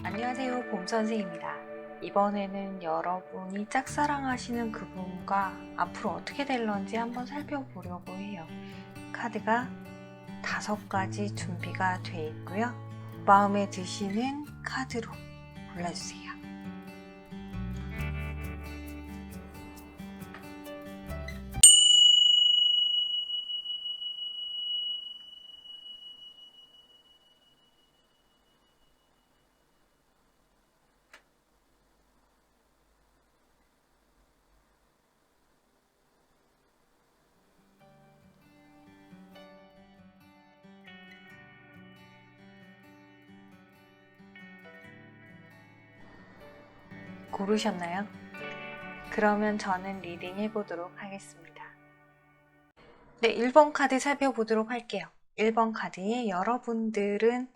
안녕하세요, 봄선생입니다. 이번에는 여러분이 짝사랑하시는 그분과 앞으로 어떻게 될런지 한번 살펴보려고 해요. 카드가 5가지 준비가 되어 있고요. 마음에 드시는 카드로 골라주세요. 고르셨나요? 그러면 저는 리딩 해보도록 하겠습니다. 네, 1번 카드 살펴보도록 할게요. 1번 카드에 여러분들은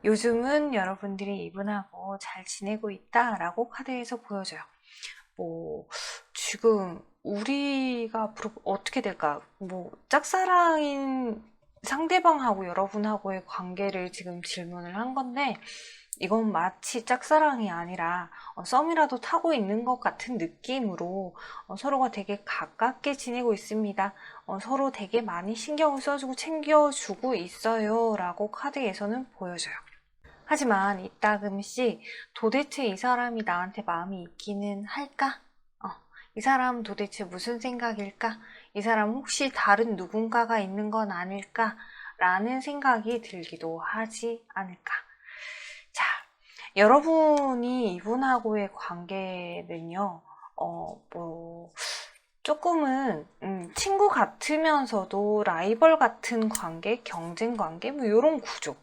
요즘은 여러분들이 이분하고 잘 지내고 있다라고 카드에서 보여줘요. 지금 우리가 앞으로 어떻게 될까? 짝사랑인 상대방하고 여러분하고의 관계를 지금 질문을 한 건데, 이건 마치 짝사랑이 아니라 썸이라도 타고 있는 것 같은 느낌으로 서로가 되게 가깝게 지내고 있습니다. 서로 되게 많이 신경을 써주고 챙겨주고 있어요 라고 카드에서는 보여줘요. 하지만 이따금씩 도대체 이 사람이 나한테 마음이 있기는 할까? 이 사람 도대체 무슨 생각일까? 이 사람 혹시 다른 누군가가 있는 건 아닐까? 라는 생각이 들기도 하지 않을까? 자, 여러분이 이분하고의 관계는요, 조금은 친구 같으면서도 라이벌 같은 관계, 경쟁 관계, 이런 구조.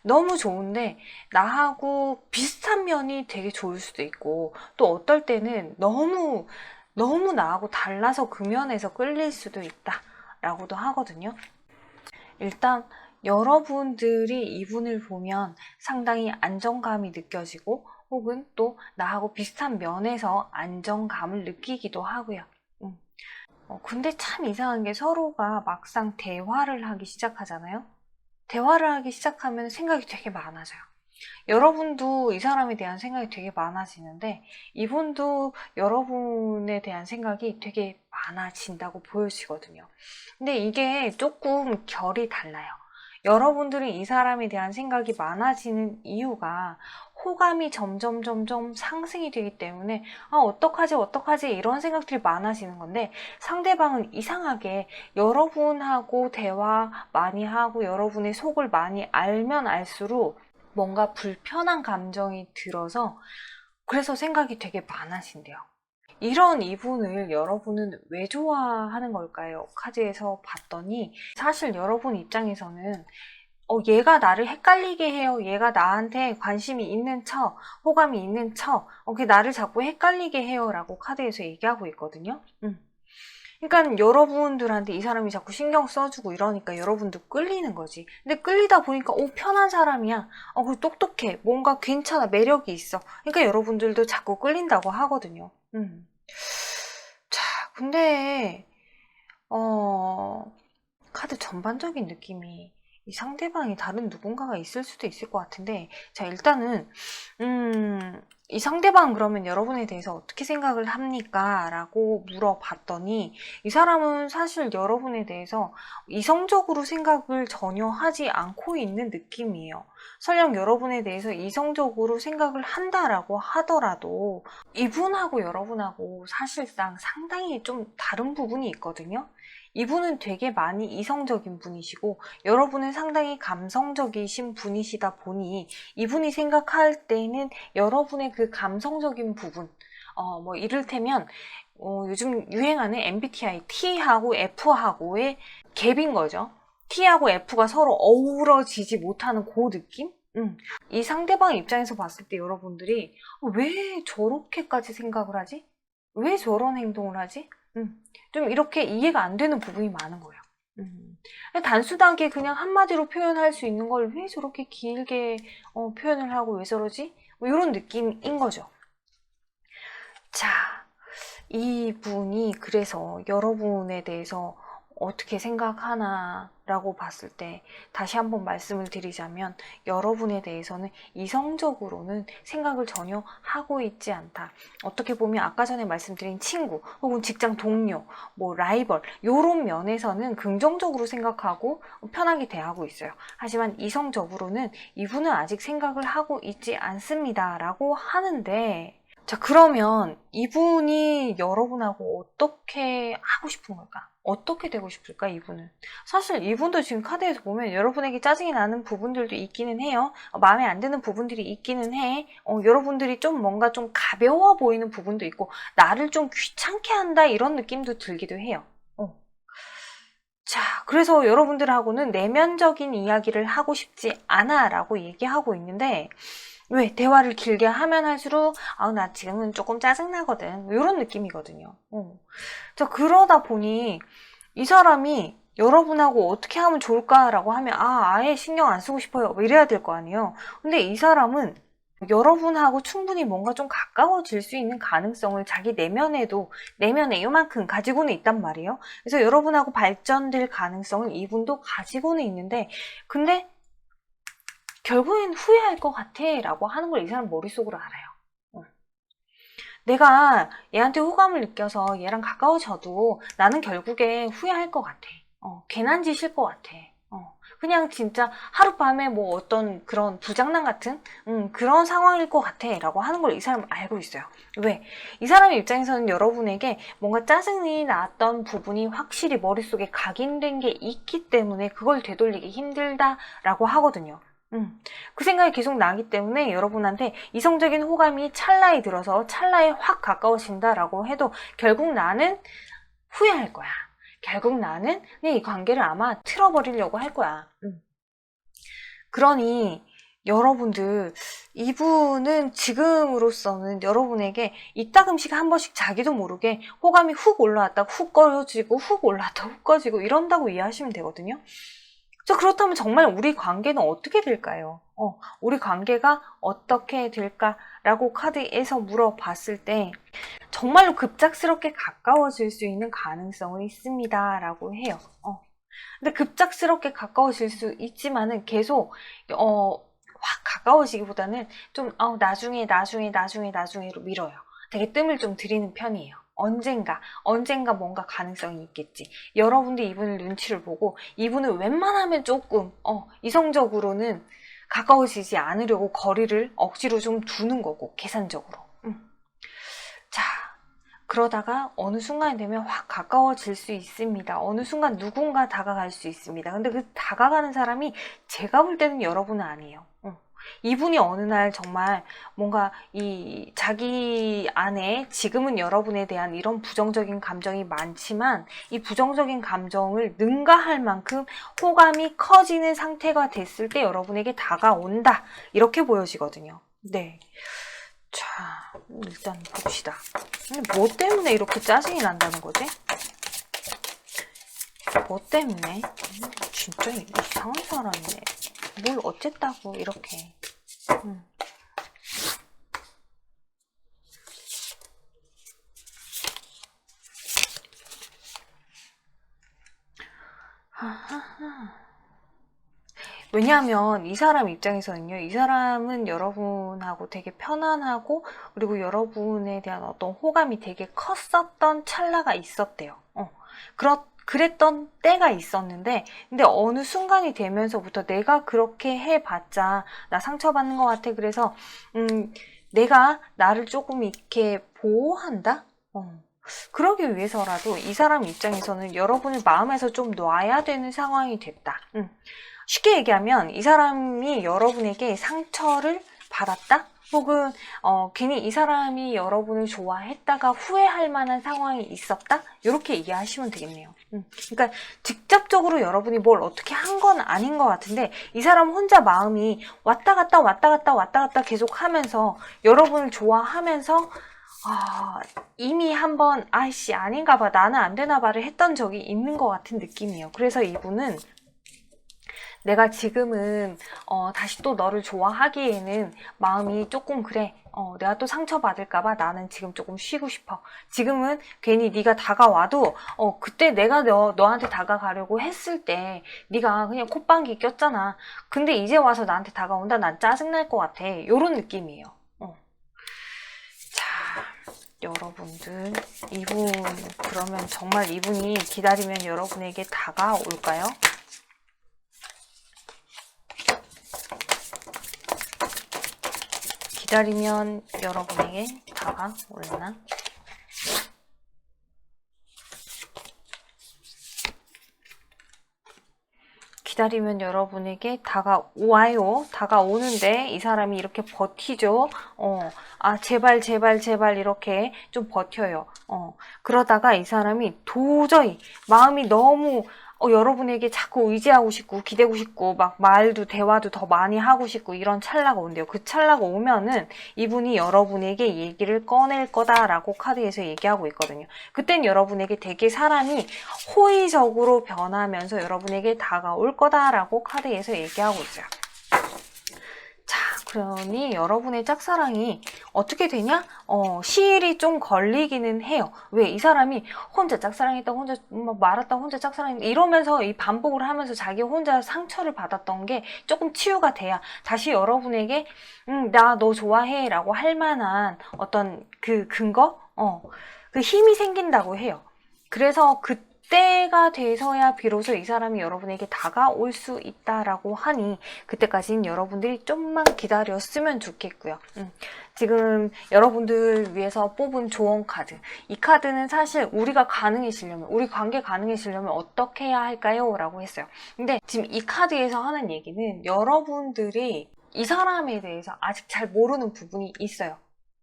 너무 좋은데 나하고 비슷한 면이 되게 좋을 수도 있고, 또 어떨 때는 너무 나하고 달라서 그 면에서 끌릴 수도 있다 라고도 하거든요. 일단 여러분들이 이분을 보면 상당히 안정감이 느껴지고, 혹은 또 나하고 비슷한 면에서 안정감을 느끼기도 하고요. 근데 참 이상한 게 서로가 막상 대화를 하기 시작하잖아요. 대화를 하기 시작하면 생각이 되게 많아져요. 여러분도 이 사람에 대한 생각이 되게 많아지는데, 이분도 여러분에 대한 생각이 되게 많아진다고 보여지거든요. 근데 이게 조금 결이 달라요. 여러분들이 이 사람에 대한 생각이 많아지는 이유가 호감이 점점 상승이 되기 때문에 어떡하지 이런 생각들이 많아지는 건데, 상대방은 이상하게 여러분하고 대화 많이 하고 여러분의 속을 많이 알면 알수록 뭔가 불편한 감정이 들어서, 그래서 생각이 되게 많아진대요. 이런 이분을 여러분은 왜 좋아하는 걸까요? 카드에서 봤더니 사실 여러분 입장에서는 얘가 나를 헷갈리게 해요. 얘가 나한테 관심이 있는 척, 호감이 있는 척, 걔 나를 자꾸 헷갈리게 해요. 라고 카드에서 얘기하고 있거든요. 그러니까 여러분들한테 이 사람이 자꾸 신경 써주고 이러니까 여러분도 끌리는 거지. 근데 끌리다 보니까 편한 사람이야. 그리고 똑똑해. 뭔가 괜찮아. 매력이 있어. 그러니까 여러분들도 자꾸 끌린다고 하거든요. 자, 근데 카드 전반적인 느낌이 이 상대방이 다른 누군가가 있을 수도 있을 것 같은데, 자, 일단은 이 상대방은 그러면 여러분에 대해서 어떻게 생각을 합니까? 라고 물어봤더니, 이 사람은 사실 여러분에 대해서 이성적으로 생각을 전혀 하지 않고 있는 느낌이에요. 설령 여러분에 대해서 이성적으로 생각을 한다라고 하더라도 이분하고 여러분하고 사실상 상당히 좀 다른 부분이 있거든요. 이분은 되게 많이 이성적인 분이시고 여러분은 상당히 감성적이신 분이시다 보니, 이분이 생각할 때는 여러분의 그 감성적인 부분, 이를테면 요즘 유행하는 MBTI T하고 F하고의 갭인 거죠. T하고 F가 서로 어우러지지 못하는 그 느낌? 이 상대방 입장에서 봤을 때 여러분들이 왜 저렇게까지 생각을 하지? 왜 저런 행동을 하지? 좀 이렇게 이해가 안 되는 부분이 많은 거예요. 단순하게 그냥 한마디로 표현할 수 있는 걸 왜 저렇게 길게 표현을 하고 왜 저러지? 이런 느낌인 거죠. 자, 이분이 그래서 여러분에 대해서 어떻게 생각하나 라고 봤을 때 다시 한번 말씀을 드리자면 여러분에 대해서는 이성적으로는 생각을 전혀 하고 있지 않다. 어떻게 보면 아까 전에 말씀드린 친구 혹은 직장 동료, 뭐 라이벌 이런 면에서는 긍정적으로 생각하고 편하게 대하고 있어요. 하지만 이성적으로는 이분은 아직 생각을 하고 있지 않습니다 라고 하는데, 자, 그러면 이분이 여러분하고 어떻게 하고 싶은 걸까? 어떻게 되고 싶을까, 이분은? 사실 이분도 지금 카드에서 보면 여러분에게 짜증이 나는 부분들도 있기는 해요. 마음에 안 드는 부분들이 있기는 해. 여러분들이 좀 뭔가 좀 가벼워 보이는 부분도 있고, 나를 좀 귀찮게 한다, 이런 느낌도 들기도 해요. 자, 그래서 여러분들하고는 내면적인 이야기를 하고 싶지 않아 라고 얘기하고 있는데, 왜? 대화를 길게 하면 할수록 나 지금은 조금 짜증나거든, 이런 느낌이거든요. 자, 그러다 보니 이 사람이 여러분하고 어떻게 하면 좋을까라고 하면 아예 신경 안 쓰고 싶어요, 뭐 이래야 될 거 아니에요. 근데 이 사람은 여러분하고 충분히 뭔가 좀 가까워질 수 있는 가능성을 자기 내면에 요만큼 가지고는 있단 말이에요. 그래서 여러분하고 발전될 가능성을 이분도 가지고는 있는데, 근데 결국엔 후회할 것 같아 라고 하는 걸 이 사람 머릿속으로 알아요. 내가 얘한테 호감을 느껴서 얘랑 가까워져도 나는 결국에 후회할 것 같아. 괜한 짓일 것 같아. 그냥 진짜 하룻밤에 뭐 어떤 그런 부장난 같은 그런 상황일 것 같아 라고 하는 걸 이 사람은 알고 있어요. 왜? 이 사람의 입장에서는 여러분에게 뭔가 짜증이 났던 부분이 확실히 머릿속에 각인된 게 있기 때문에 그걸 되돌리기 힘들다라고 하거든요. 그 생각이 계속 나기 때문에 여러분한테 이성적인 호감이 찰나에 들어서 찰나에 확 가까워진다라고 해도 결국 나는 후회할 거야. 결국 나는 이 관계를 아마 틀어버리려고 할 거야. 그러니 여러분들, 이분은 지금으로서는 여러분에게 이따금씩 한 번씩 자기도 모르게 호감이 훅 올라왔다가 훅 꺼지고 훅 올라왔다가 훅 꺼지고 이런다고 이해하시면 되거든요. 자, 그렇다면 정말 우리 관계는 어떻게 될까요? 우리 관계가 어떻게 될까라고 카드에서 물어봤을 때 정말로 급작스럽게 가까워질 수 있는 가능성은 있습니다 라고 해요. 근데 급작스럽게 가까워질 수 있지만은 계속 확 가까워지기보다는 좀 나중에로 미뤄요. 되게 뜸을 좀 들이는 편이에요. 언젠가 뭔가 가능성이 있겠지. 여러분들 이분을 눈치를 보고 이분을 웬만하면 조금 이성적으로는 가까워지지 않으려고 거리를 억지로 좀 두는 거고, 계산적으로. 자, 그러다가 어느 순간이 되면 확 가까워질 수 있습니다. 어느 순간 누군가 다가갈 수 있습니다. 근데 그 다가가는 사람이 제가 볼 때는 여러분은 아니에요. 이분이 어느 날 정말 뭔가 이 자기 안에 지금은 여러분에 대한 이런 부정적인 감정이 많지만 이 부정적인 감정을 능가할 만큼 호감이 커지는 상태가 됐을 때 여러분에게 다가온다, 이렇게 보여지거든요. 네. 자, 일단 봅시다. 뭐 때문에 이렇게 짜증이 난다는 거지? 뭐 때문에? 진짜 이상한 사람이네. 뭘 어쨌다고 이렇게. 왜냐하면 이 사람 입장에서는요, 이 사람은 여러분하고 되게 편안하고 그리고 여러분에 대한 어떤 호감이 되게 컸었던 찰나가 있었대요. 그랬던 때가 있었는데, 근데 어느 순간이 되면서부터 내가 그렇게 해봤자 나 상처받는 것 같아. 그래서 내가 나를 조금 이렇게 보호한다? 그러기 위해서라도 이 사람 입장에서는 여러분을 마음에서 좀 놔야 되는 상황이 됐다. 쉽게 얘기하면 이 사람이 여러분에게 상처를 받았다? 혹은 괜히 이 사람이 여러분을 좋아했다가 후회할 만한 상황이 있었다? 이렇게 이해하시면 되겠네요. 그러니까 직접적으로 여러분이 뭘 어떻게 한 건 아닌 것 같은데 이 사람 혼자 마음이 왔다 갔다 계속 하면서 여러분을 좋아하면서 이미 한번 아이씨 아닌가 봐, 나는 안 되나 봐를 했던 적이 있는 것 같은 느낌이에요. 그래서 이분은 내가 지금은 다시 또 너를 좋아하기에는 마음이 조금 그래. 내가 또 상처받을까봐 나는 지금 조금 쉬고 싶어. 지금은 괜히 네가 다가와도 그때 내가 너한테 다가가려고 했을 때 네가 그냥 콧방귀 꼈잖아. 근데 이제 와서 나한테 다가온다? 난 짜증날 것 같아. 요런 느낌이에요. 자, 여러분들 이분 그러면 정말 이분이 기다리면 여러분에게 다가올까요? 기다리면 여러분에게 다가올나? 기다리면 여러분에게 다가와요. 다가오는데 이 사람이 이렇게 버티죠. 제발 제발 제발 이렇게 좀 버텨요. 그러다가 이 사람이 도저히 마음이 너무 여러분에게 자꾸 의지하고 싶고 기대고 싶고 막 말도 대화도 더 많이 하고 싶고 이런 찰나가 온대요. 그 찰나가 오면은 이분이 여러분에게 얘기를 꺼낼 거다라고 카드에서 얘기하고 있거든요. 그땐 여러분에게 되게 사람이 호의적으로 변하면서 여러분에게 다가올 거다라고 카드에서 얘기하고 있어요. 자, 그러니 여러분의 짝사랑이 어떻게 되냐? 시일이 좀 걸리기는 해요. 왜? 이 사람이 혼자 짝사랑했다, 혼자 말았다, 혼자 짝사랑했다 이러면서 이 반복을 하면서 자기 혼자 상처를 받았던 게 조금 치유가 돼야 다시 여러분에게 나 너 좋아해 라고 할 만한 어떤 그 근거? 그 힘이 생긴다고 해요. 그래서 그때가 돼서야 비로소 이 사람이 여러분에게 다가올 수 있다라고 하니 그때까지는 여러분들이 좀만 기다렸으면 좋겠고요. 지금 여러분들 위해서 뽑은 조언 카드. 이 카드는 사실 우리가 가능해지려면, 우리 관계 가능해지려면 어떻게 해야 할까요? 라고 했어요. 근데 지금 이 카드에서 하는 얘기는 여러분들이 이 사람에 대해서 아직 잘 모르는 부분이 있어요.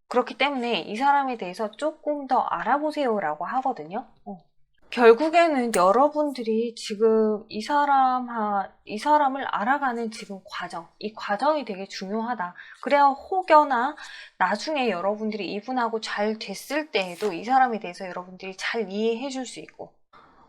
그렇기 때문에 이 사람에 대해서 조금 더 알아보세요 라고 하거든요. 결국에는 여러분들이 지금 이 사람을 알아가는 지금 과정, 이 과정이 되게 중요하다. 그래야 혹여나 나중에 여러분들이 이분하고 잘 됐을 때에도 이 사람에 대해서 여러분들이 잘 이해해 줄 수 있고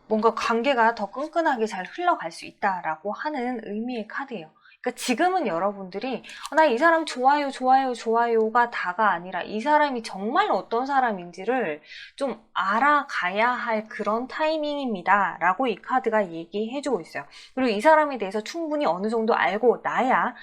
뭔가 관계가 더 끈끈하게 잘 흘러갈 수 있다라고 하는 의미의 카드예요. 그러니까 지금은 여러분들이 나 이 사람 좋아요, 좋아요, 좋아요가 다가 아니라 이 사람이 정말 어떤 사람인지를 좀 알아가야 할 그런 타이밍입니다. 라고 이 카드가 얘기해주고 있어요. 그리고 이 사람에 대해서 충분히 어느 정도 알고 나야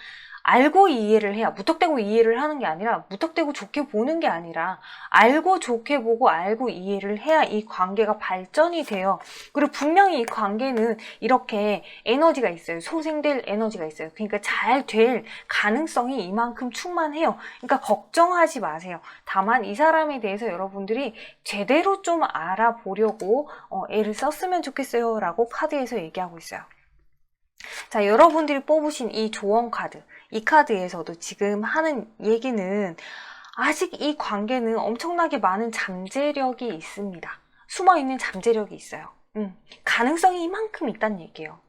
알고 이해를 해야 무턱대고 이해를 하는 게 아니라 무턱대고 좋게 보는 게 아니라 알고 좋게 보고 알고 이해를 해야 이 관계가 발전이 돼요. 그리고 분명히 이 관계는 이렇게 에너지가 있어요. 소생될 에너지가 있어요. 그러니까 잘 될 가능성이 이만큼 충만해요. 그러니까 걱정하지 마세요. 다만 이 사람에 대해서 여러분들이 제대로 좀 알아보려고 애를 썼으면 좋겠어요 라고 카드에서 얘기하고 있어요. 자, 여러분들이 뽑으신 이 조언 카드, 이 카드에서도 지금 하는 얘기는 아직 이 관계는 엄청나게 많은 잠재력이 있습니다. 숨어있는 잠재력이 있어요. 가능성이 이만큼 있다는 얘기예요.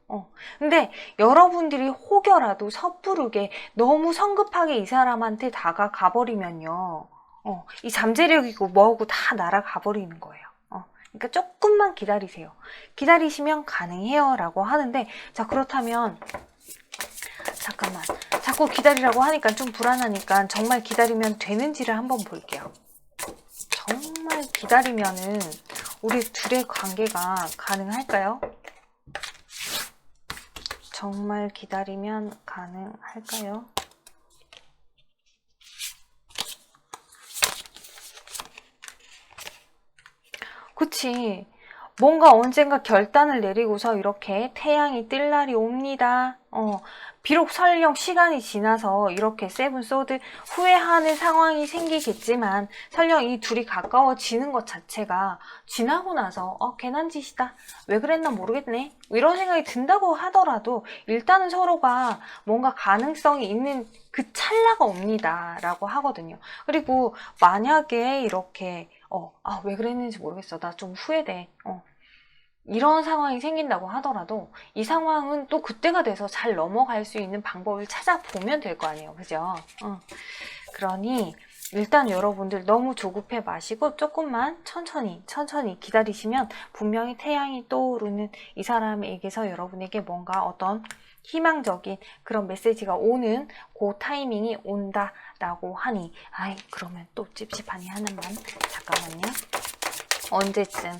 근데 여러분들이 혹여라도 섣부르게 너무 성급하게 이 사람한테 다가가 버리면요. 이 잠재력이고 뭐고 다 날아가 버리는 거예요. 그러니까 조금만 기다리세요. 기다리시면 가능해요 라고 하는데 자 그렇다면 잠깐만 자꾸 기다리라고 하니까 좀 불안하니까 정말 기다리면 되는지를 한번 볼게요. 정말 기다리면은 우리 둘의 관계가 가능할까요? 정말 기다리면 가능할까요? 그치. 뭔가 언젠가 결단을 내리고서 이렇게 태양이 뜰 날이 옵니다. 비록 설령 시간이 지나서 이렇게 세븐 소드 후회하는 상황이 생기겠지만 설령 이 둘이 가까워지는 것 자체가 지나고 나서 괜한 짓이다. 왜 그랬나 모르겠네. 이런 생각이 든다고 하더라도 일단은 서로가 뭔가 가능성이 있는 그 찰나가 옵니다. 라고 하거든요. 그리고 만약에 이렇게 왜 그랬는지 모르겠어. 나 좀 후회돼. 이런 상황이 생긴다고 하더라도 이 상황은 또 그때가 돼서 잘 넘어갈 수 있는 방법을 찾아보면 될 거 아니에요. 그죠? 그러니 일단 여러분들 너무 조급해 마시고 조금만 천천히 기다리시면 분명히 태양이 떠오르는 이 사람에게서 여러분에게 뭔가 어떤 희망적인 그런 메시지가 오는 그 타이밍이 온다라고 하니, 아이, 그러면 또 찝찝하니 하나만. 잠깐만요. 언제쯤.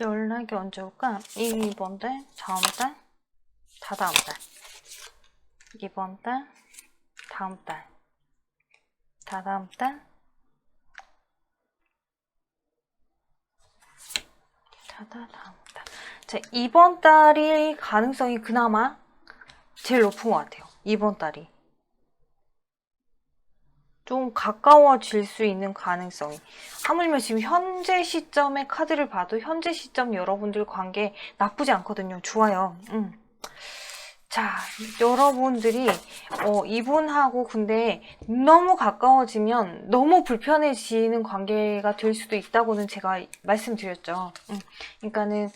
연락이 언제 올까? 이번 달, 다음 달, 다다음 달. 이번 달, 다음 달, 다다음 달, 다다음 달. 자, 이번 달이 가능성이 그나마 제일 높은 것 같아요. 이번 달이. 좀 가까워질 수 있는 가능성이. 하물며 지금 현재 시점의 카드를 봐도 현재 시점 여러분들 관계 나쁘지 않거든요. 좋아요. 자, 여러분들이 이분하고 근데 너무 가까워지면 너무 불편해지는 관계가 될 수도 있다고는 제가 말씀드렸죠. 그러니까는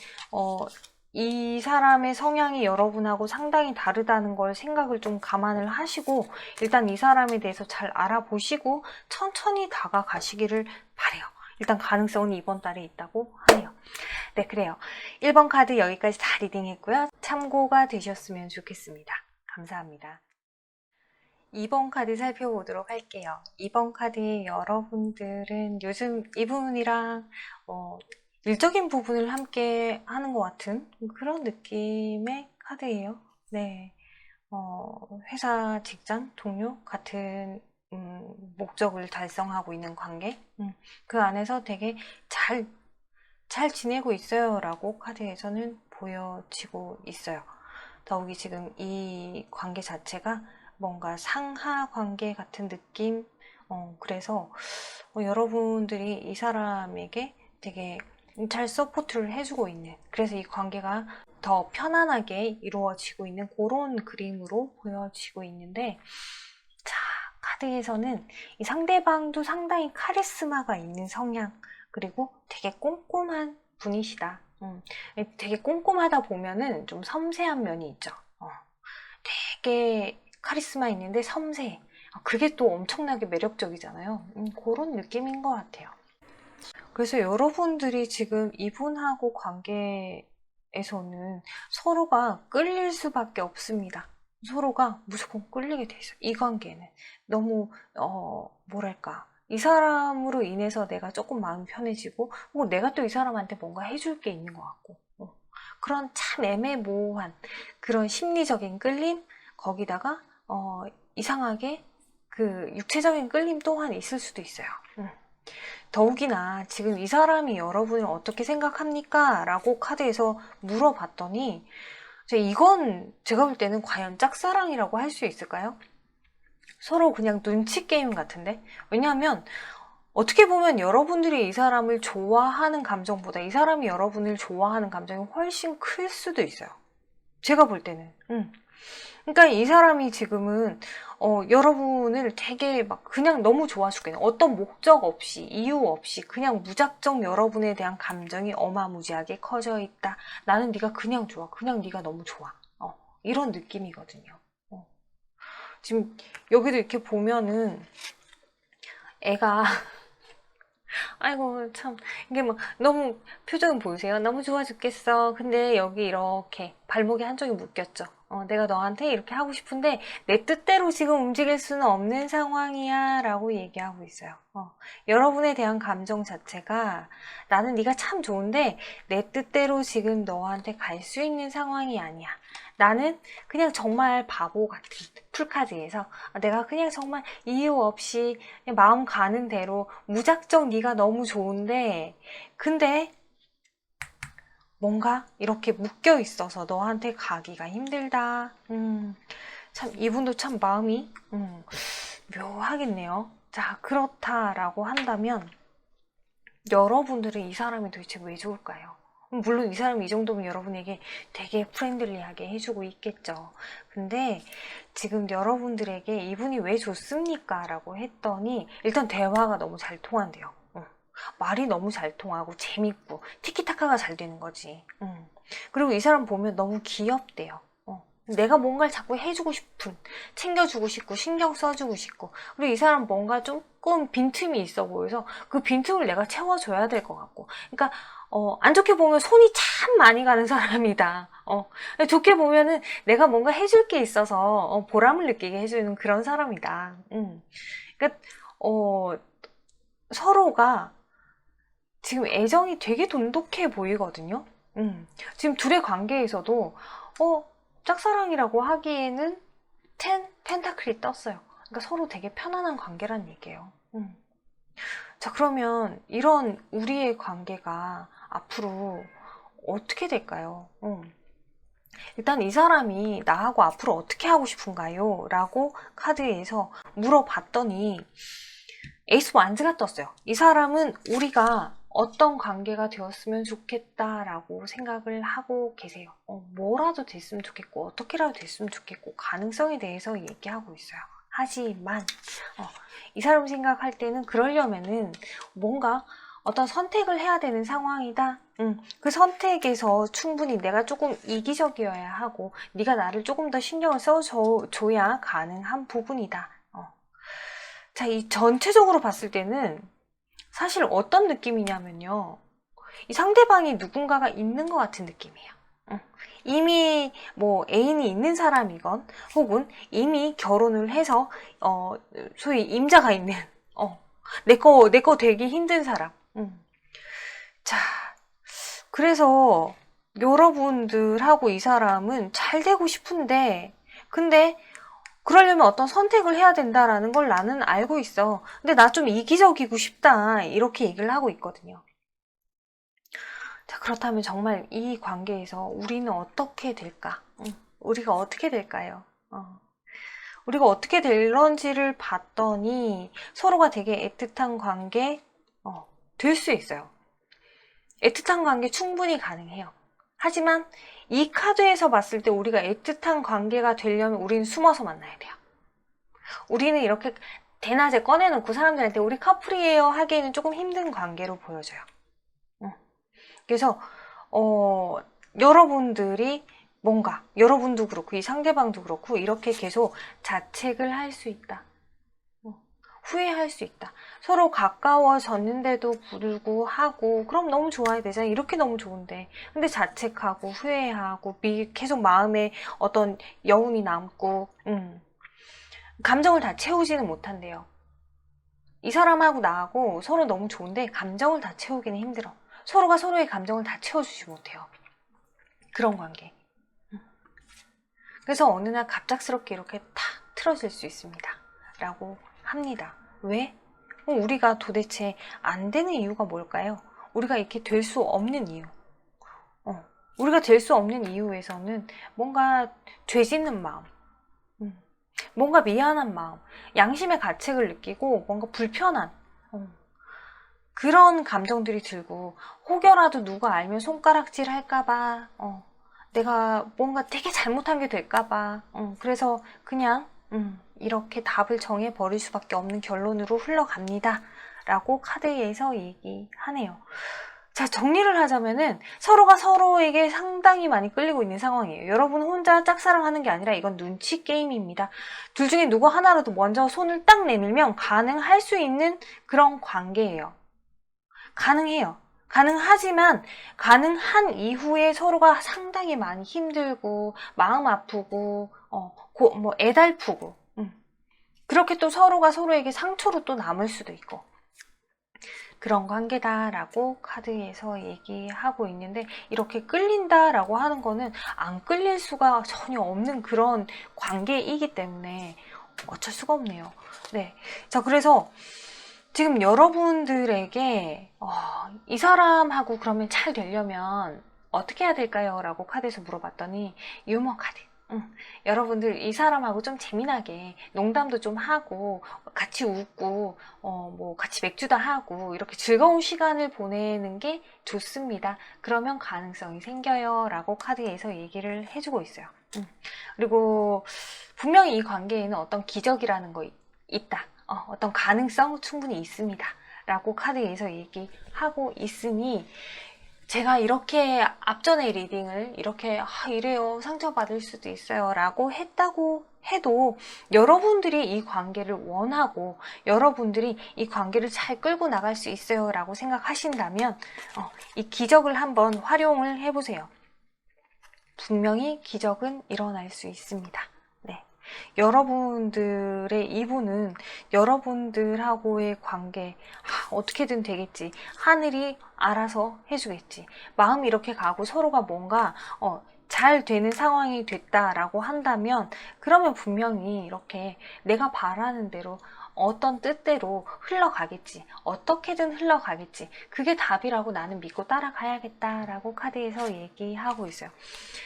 이 사람의 성향이 여러분하고 상당히 다르다는 걸 생각을 좀 감안을 하시고 일단 이 사람에 대해서 잘 알아보시고 천천히 다가가시기를 바래요. 일단 가능성은 이번 달에 있다고 하네요. 네, 그래요. 1번 카드 여기까지 다 리딩했고요. 참고가 되셨으면 좋겠습니다. 감사합니다. 2번 카드 살펴보도록 할게요. 2번 카드의 여러분들은 요즘 이분이랑 일적인 부분을 함께 하는 것 같은 그런 느낌의 카드예요. 네, 회사, 직장, 동료 같은 목적을 달성하고 있는 관계. 그 안에서 되게 잘 지내고 있어요 라고 카드에서는 보여지고 있어요. 더욱이 지금 이 관계 자체가 뭔가 상하 관계 같은 느낌. 그래서 여러분들이 이 사람에게 되게 잘 서포트를 해주고 있는, 그래서 이 관계가 더 편안하게 이루어지고 있는 그런 그림으로 보여지고 있는데, 자, 카드에서는 이 상대방도 상당히 카리스마가 있는 성향, 그리고 되게 꼼꼼한 분이시다. 되게 꼼꼼하다 보면은 좀 섬세한 면이 있죠. 되게 카리스마 있는데 섬세해. 그게 또 엄청나게 매력적이잖아요. 그런 느낌인 것 같아요. 그래서 여러분들이 지금 이분하고 관계에서는 서로가 끌릴 수밖에 없습니다. 서로가 무조건 끌리게 돼 있어요. 이 관계는 너무 뭐랄까, 이 사람으로 인해서 내가 조금 마음이 편해지고 혹은 내가 또 이 사람한테 뭔가 해줄 게 있는 것 같고 그런 참 애매모호한 그런 심리적인 끌림, 거기다가 이상하게 그 육체적인 끌림 또한 있을 수도 있어요. 더욱이나 지금 이 사람이 여러분을 어떻게 생각합니까? 라고 카드에서 물어봤더니 이건 제가 볼 때는 과연 짝사랑이라고 할 수 있을까요? 서로 그냥 눈치 게임 같은데? 왜냐하면 어떻게 보면 여러분들이 이 사람을 좋아하는 감정보다 이 사람이 여러분을 좋아하는 감정이 훨씬 클 수도 있어요. 제가 볼 때는. 그러니까 이 사람이 지금은 여러분을 되게 막 그냥 너무 좋아 죽겠네. 어떤 목적 없이, 이유 없이 그냥 무작정 여러분에 대한 감정이 어마무지하게 커져 있다. 나는 네가 그냥 좋아. 그냥 네가 너무 좋아. 이런 느낌이거든요. 지금 여기도 이렇게 보면은 애가 아이고 참 이게 막 너무 표정 보이세요? 너무 좋아 죽겠어. 근데 여기 이렇게 발목이 한쪽이 묶였죠. 내가 너한테 이렇게 하고 싶은데 내 뜻대로 지금 움직일 수는 없는 상황이야 라고 얘기하고 있어요. 여러분에 대한 감정 자체가 나는 네가 참 좋은데 내 뜻대로 지금 너한테 갈 수 있는 상황이 아니야. 나는 그냥 정말 바보 같은 풀카드에서 내가 그냥 정말 이유 없이 그냥 마음 가는 대로 무작정 네가 너무 좋은데 근데 뭔가 이렇게 묶여 있어서 너한테 가기가 힘들다. 참 이분도 참 마음이 묘하겠네요. 자, 그렇다라고 한다면 여러분들은 이 사람이 도대체 왜 좋을까요? 물론 이 사람이 이 정도면 여러분에게 되게 프렌들리하게 해주고 있겠죠. 근데 지금 여러분들에게 이분이 왜 좋습니까? 라고 했더니 일단 대화가 너무 잘 통한대요. 말이 너무 잘 통하고 재밌고 티키타카가 잘 되는 거지. 그리고 이 사람 보면 너무 귀엽대요. 내가 뭔가를 자꾸 해주고 싶은, 챙겨주고 싶고, 신경 써주고 싶고, 그리고 이 사람 뭔가 조금 빈틈이 있어 보여서 그 빈틈을 내가 채워줘야 될 것 같고, 그러니까 안 좋게 보면 손이 참 많이 가는 사람이다. 좋게 보면은 내가 뭔가 해줄 게 있어서 보람을 느끼게 해주는 그런 사람이다. 그러니까 서로가 지금 애정이 되게 돈독해 보이거든요. 지금 둘의 관계에서도 짝사랑이라고 하기에는 10 펜타클이 떴어요. 그러니까 서로 되게 편안한 관계란 얘기예요. 자, 그러면 이런 우리의 관계가 앞으로 어떻게 될까요? 일단 이 사람이 나하고 앞으로 어떻게 하고 싶은가요? 라고 카드에서 물어봤더니 에이스 완즈가 떴어요. 이 사람은 우리가 어떤 관계가 되었으면 좋겠다라고 생각을 하고 계세요. 뭐라도 됐으면 좋겠고 어떻게라도 됐으면 좋겠고 가능성에 대해서 얘기하고 있어요. 하지만 이 사람 생각할 때는 그러려면은 뭔가 어떤 선택을 해야 되는 상황이다. 그 선택에서 충분히 내가 조금 이기적이어야 하고 네가 나를 조금 더 신경을 써줘야 가능한 부분이다. 자, 이 전체적으로 봤을 때는 사실 어떤 느낌이냐면요. 이 상대방이 누군가가 있는 것 같은 느낌이에요. 이미 뭐 애인이 있는 사람이건 혹은 이미 결혼을 해서 소위 임자가 있는 내 거 되기 힘든 사람. 자, 그래서 여러분들하고 이 사람은 잘 되고 싶은데 근데 그러려면 어떤 선택을 해야 된다라는 걸 나는 알고 있어. 근데 나 좀 이기적이고 싶다. 이렇게 얘기를 하고 있거든요. 자, 그렇다면 정말 이 관계에서 우리는 어떻게 될까? 우리가 어떻게 될까요? 우리가 어떻게 될런지를 봤더니 서로가 되게 애틋한 관계 될 수 있어요. 애틋한 관계 충분히 가능해요. 하지만 이 카드에서 봤을 때 우리가 애틋한 관계가 되려면 우리는 숨어서 만나야 돼요. 우리는 이렇게 대낮에 꺼내놓고 사람들한테 우리 커플이에요 하기에는 조금 힘든 관계로 보여져요. 그래서 여러분들이 뭔가 여러분도 그렇고 이 상대방도 그렇고 이렇게 계속 자책을 할 수 있다. 후회할 수 있다. 서로 가까워졌는데도 불구하고 그럼 너무 좋아야 되잖아. 이렇게 너무 좋은데. 근데 자책하고 후회하고 계속 마음에 어떤 여운이 남고 감정을 다 채우지는 못한대요. 이 사람하고 나하고 서로 너무 좋은데 감정을 다 채우기는 힘들어. 서로가 서로의 감정을 다 채워주지 못해요. 그런 관계. 그래서 어느 날 갑작스럽게 이렇게 탁 틀어질 수 있습니다. 라고 합니다. 왜? 우리가 도대체 안 되는 이유가 뭘까요? 우리가 이렇게 될 수 없는 이유. 우리가 될 수 없는 이유에서는 뭔가 죄 짓는 마음, 뭔가 미안한 마음, 양심의 가책을 느끼고 뭔가 불편한 그런 감정들이 들고 혹여라도 누가 알면 손가락질 할까봐 내가 뭔가 되게 잘못한 게 될까봐 그래서 그냥 이렇게 답을 정해버릴 수밖에 없는 결론으로 흘러갑니다. 라고 카드에서 얘기하네요. 자, 정리를 하자면은 서로가 서로에게 상당히 많이 끌리고 있는 상황이에요. 여러분 혼자 짝사랑하는 게 아니라 이건 눈치 게임입니다. 둘 중에 누구 하나라도 먼저 손을 딱 내밀면 가능할 수 있는 그런 관계예요. 가능해요. 가능하지만 가능한 이후에 서로가 상당히 많이 힘들고 마음 아프고 뭐 애달프고 그렇게 또 서로가 서로에게 상처로 또 남을 수도 있고 그런 관계다라고 카드에서 얘기하고 있는데 이렇게 끌린다라고 하는 거는 안 끌릴 수가 전혀 없는 그런 관계이기 때문에 어쩔 수가 없네요. 네, 자 그래서 지금 여러분들에게 이 사람하고 그러면 잘 되려면 어떻게 해야 될까요? 라고 카드에서 물어봤더니 유머 카드. 여러분들 이 사람하고 좀 재미나게 농담도 좀 하고 같이 웃고 뭐 같이 맥주도 하고 이렇게 즐거운 시간을 보내는 게 좋습니다. 그러면 가능성이 생겨요. 라고 카드에서 얘기를 해주고 있어요. 그리고 분명히 이 관계에는 어떤 기적이라는 거 있다. 어떤 가능성 충분히 있습니다. 라고 카드에서 얘기하고 있으니 제가 이렇게 앞전에 리딩을 이렇게 이래요, 상처받을 수도 있어요 라고 했다고 해도 여러분들이 이 관계를 원하고 여러분들이 이 관계를 잘 끌고 나갈 수 있어요 라고 생각하신다면 이 기적을 한번 활용을 해보세요. 분명히 기적은 일어날 수 있습니다. 네. 여러분들의 이분은 여러분들하고의 관계 어떻게든 되겠지, 하늘이 알아서 해주겠지, 마음이 이렇게 가고 서로가 뭔가 잘 되는 상황이 됐다라고 한다면 그러면 분명히 이렇게 내가 바라는 대로 어떤 뜻대로 흘러가겠지, 어떻게든 흘러가겠지, 그게 답이라고 나는 믿고 따라가야겠다라고 카드에서 얘기하고 있어요.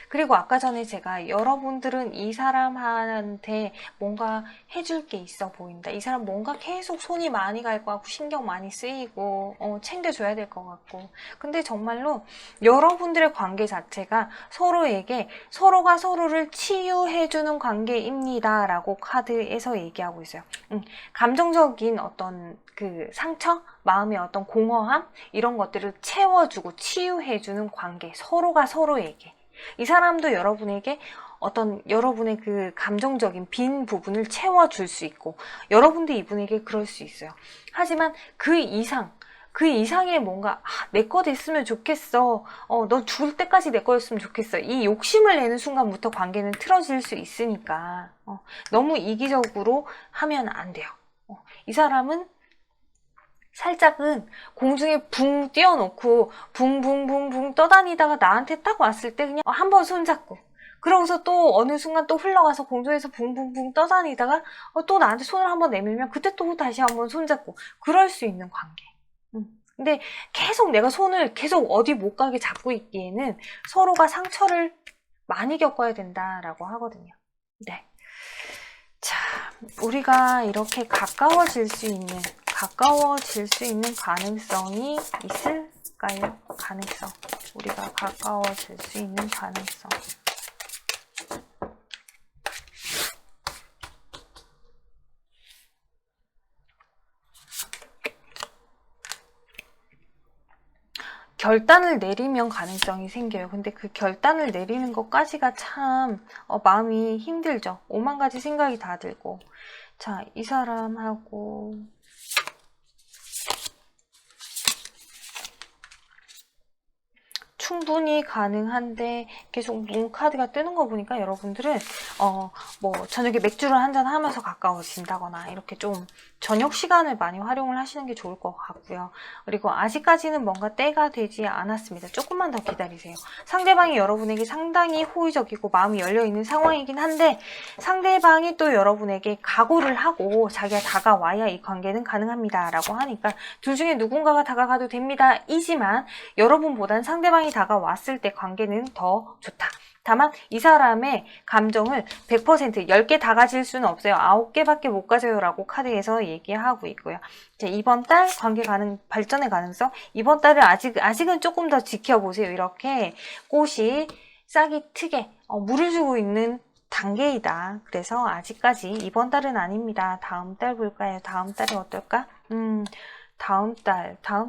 그리고 아까 전에 제가 여러분들은 이 사람한테 뭔가 해줄 게 있어 보인다, 이 사람 뭔가 계속 손이 많이 갈 것 같고 신경 많이 쓰이고 챙겨줘야 될 것 같고, 근데 정말로 여러분들의 관계 자체가 서로에게 서로가 서로를 치유해주는 관계입니다 라고 카드에서 얘기하고 있어요. 감정적인 어떤 그 상처, 마음의 어떤 공허함, 이런 것들을 채워주고 치유해주는 관계, 서로가 서로에게. 이 사람도 여러분에게 어떤 여러분의 그 감정적인 빈 부분을 채워줄 수 있고, 여러분도 이분에게 그럴 수 있어요. 하지만 그 이상의 뭔가 내 거 됐으면 좋겠어, 너 죽을 때까지 내 거였으면 좋겠어, 이 욕심을 내는 순간부터 관계는 틀어질 수 있으니까 너무 이기적으로 하면 안 돼요. 이 사람은 살짝은 공중에 붕 띄워놓고 붕붕붕붕 떠다니다가 나한테 딱 왔을 때 그냥 한번 손잡고, 그러고서 또 어느 순간 또 흘러가서 공중에서 붕붕붕 떠다니다가 또 나한테 손을 한번 내밀면 그때 또 다시 한번 손잡고, 그럴 수 있는 관계. 근데 계속 내가 손을 계속 어디 못 가게 잡고 있기에는 서로가 상처를 많이 겪어야 된다라고 하거든요. 네. 자, 우리가 이렇게 가까워질 수 있는 가능성이 있을까요? 가능성. 우리가 가까워질 수 있는 가능성. 결단을 내리면 가능성이 생겨요. 근데 그 결단을 내리는 것까지가 참 마음이 힘들죠. 오만 가지 생각이 다 들고. 자, 이 사람하고 충분히 가능한데 계속 문 카드가 뜨는 거 보니까 여러분들은 뭐 저녁에 맥주를 한잔 하면서 가까워진다거나 이렇게 좀 저녁 시간을 많이 활용을 하시는 게 좋을 것 같고요. 그리고 아직까지는 뭔가 때가 되지 않았습니다. 조금만 더 기다리세요. 상대방이 여러분에게 상당히 호의적이고 마음이 열려있는 상황이긴 한데, 상대방이 또 여러분에게 각오를 하고 자기가 다가와야 이 관계는 가능합니다 라고 하니까 둘 중에 누군가가 다가가도 됩니다 이지만 여러분보단 상대방이 다가왔을 때 관계는 더 좋다. 다만 이 사람의 감정을 100% 10개 다 가질 수는 없어요. 9개밖에 못 가져요 라고 카드에서 얘기하고 있고요. 자, 이번 달 관계 발전의 가능성, 이번 달을 아직은 조금 더 지켜보세요. 이렇게 꽃이 싹이 트게 물을 주고 있는 단계이다. 그래서 아직까지 이번 달은 아닙니다. 다음 달 볼까요? 다음 달이 어떨까? 다음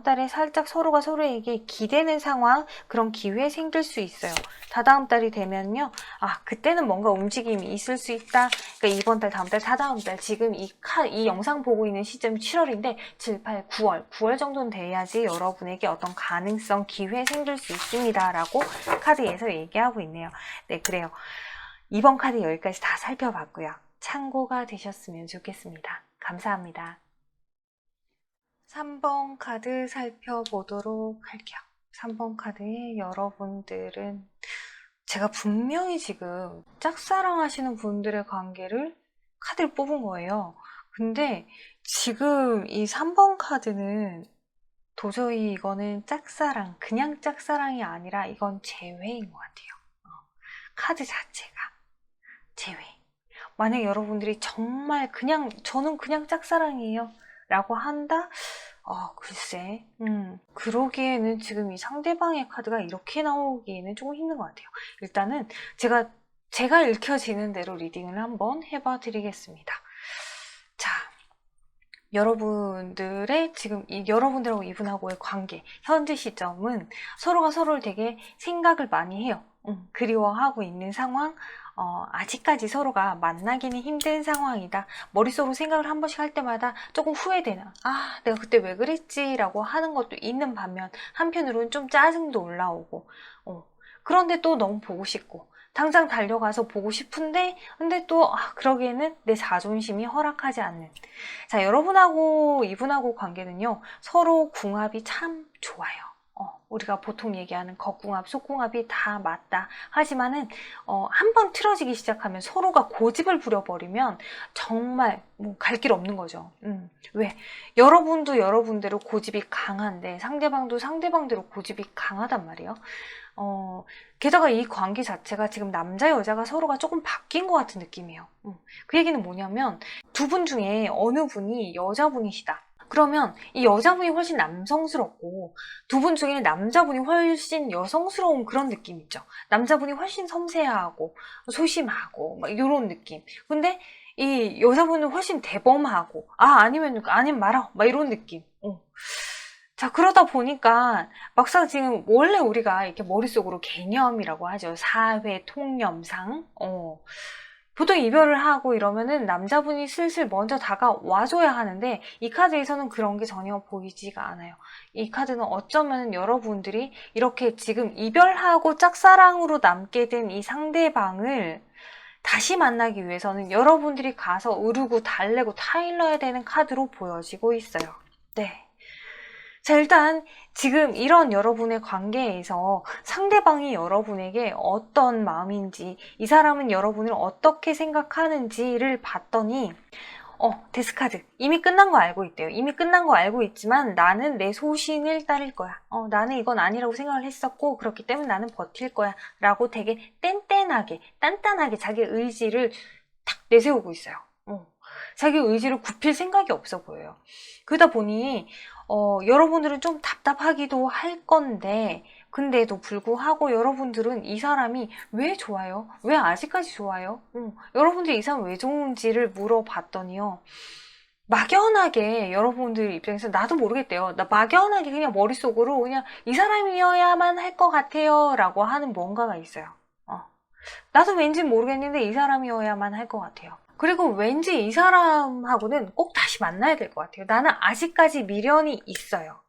달에 살짝 서로가 서로에게 기대는 상황, 그런 기회 생길 수 있어요. 다다음 달이 되면요, 그때는 뭔가 움직임이 있을 수 있다. 그러니까 이번 달, 다음 달, 다다음 달, 지금 이 영상 보고 있는 시점이 7월인데 7, 8, 9월 정도는 돼야지 여러분에게 어떤 가능성, 기회 생길 수 있습니다 라고 카드에서 얘기하고 있네요. 네, 그래요. 이번 카드 여기까지 다 살펴봤고요. 참고가 되셨으면 좋겠습니다. 감사합니다. 3번 카드 살펴보도록 할게요. 3번 카드에 여러분들은 제가 분명히 지금 짝사랑하시는 분들의 관계를 카드를 뽑은 거예요. 근데 지금 이 3번 카드는 도저히 이거는 짝사랑, 그냥 짝사랑이 아니라 이건 재회인 것 같아요. 카드 자체가 재회. 만약 여러분들이 정말 저는 그냥 짝사랑이에요 라고 한다? 글쎄, 그러기에는 지금 이 상대방의 카드가 이렇게 나오기에는 조금 힘든 것 같아요. 일단은 제가 읽혀지는 대로 리딩을 한번 해봐 드리겠습니다. 자, 여러분들의 지금 여러분들하고 이분하고의 관계, 현재 시점은 서로가 서로를 되게 생각을 많이 해요. 그리워하고 있는 상황, 아직까지 서로가 만나기는 힘든 상황이다. 머릿속으로 생각을 한 번씩 할 때마다 조금 후회되나. 아, 내가 그때 왜 그랬지? 라고 하는 것도 있는 반면, 한편으로는 좀 짜증도 올라오고, 그런데 또 너무 보고 싶고, 당장 달려가서 보고 싶은데, 근데 또, 그러기에는 내 자존심이 허락하지 않는. 자, 여러분하고 이분하고 관계는요, 서로 궁합이 참 좋아요. 우리가 보통 얘기하는 겉궁합, 속궁합이 다 맞다. 하지만은, 한번 틀어지기 시작하면 서로가 고집을 부려버리면 정말 뭐 갈 길 없는 거죠. 왜? 여러분도 여러분대로 고집이 강한데 상대방도 상대방대로 고집이 강하단 말이에요. 게다가 이 관계 자체가 지금 남자 여자가 서로가 조금 바뀐 것 같은 느낌이에요. 그 얘기는 뭐냐면 두 분 중에 어느 분이 여자분이시다. 그러면 이 여자분이 훨씬 남성스럽고 두 분 중에 남자분이 훨씬 여성스러운 그런 느낌 있죠. 남자분이 훨씬 섬세하고 소심하고 막 이런 느낌. 근데 이 여자분은 훨씬 대범하고 아니면 말아 막 이런 느낌. 자, 그러다 보니까 막상 지금 원래 우리가 이렇게 머릿속으로 개념이라고 하죠. 사회 통념상. 보통 이별을 하고 이러면은 남자분이 슬슬 먼저 다가와줘야 하는데 이 카드에서는 그런 게 전혀 보이지가 않아요. 이 카드는 어쩌면 여러분들이 이렇게 지금 이별하고 짝사랑으로 남게 된 이 상대방을 다시 만나기 위해서는 여러분들이 가서 으르고 달래고 타일러야 되는 카드로 보여지고 있어요. 네. 자, 일단 지금 이런 여러분의 관계에서 상대방이 여러분에게 어떤 마음인지, 이 사람은 여러분을 어떻게 생각하는지를 봤더니 데스카드. 이미 끝난 거 알고 있대요. 이미 끝난 거 알고 있지만 나는 내 소신을 따를 거야. 나는 이건 아니라고 생각을 했었고 그렇기 때문에 나는 버틸 거야. 라고 되게 단단하게 자기 의지를 탁 내세우고 있어요. 자기 의지를 굽힐 생각이 없어 보여요. 그러다 보니 여러분들은 좀 답답하기도 할 건데 근데도 불구하고 여러분들은 이 사람이 왜 좋아요? 왜 아직까지 좋아요? 여러분들이 이 사람 왜 좋은지를 물어봤더니요. 막연하게 여러분들 입장에서 나도 모르겠대요. 나 막연하게 그냥 머릿속으로 그냥 이 사람이어야만 할 것 같아요 라고 하는 뭔가가 있어요. 나도 왠지 모르겠는데 이 사람이어야만 할 것 같아요. 그리고 왠지 이 사람하고는 꼭 다시 만나야 될 것 같아요. 나는 아직까지 미련이 있어요.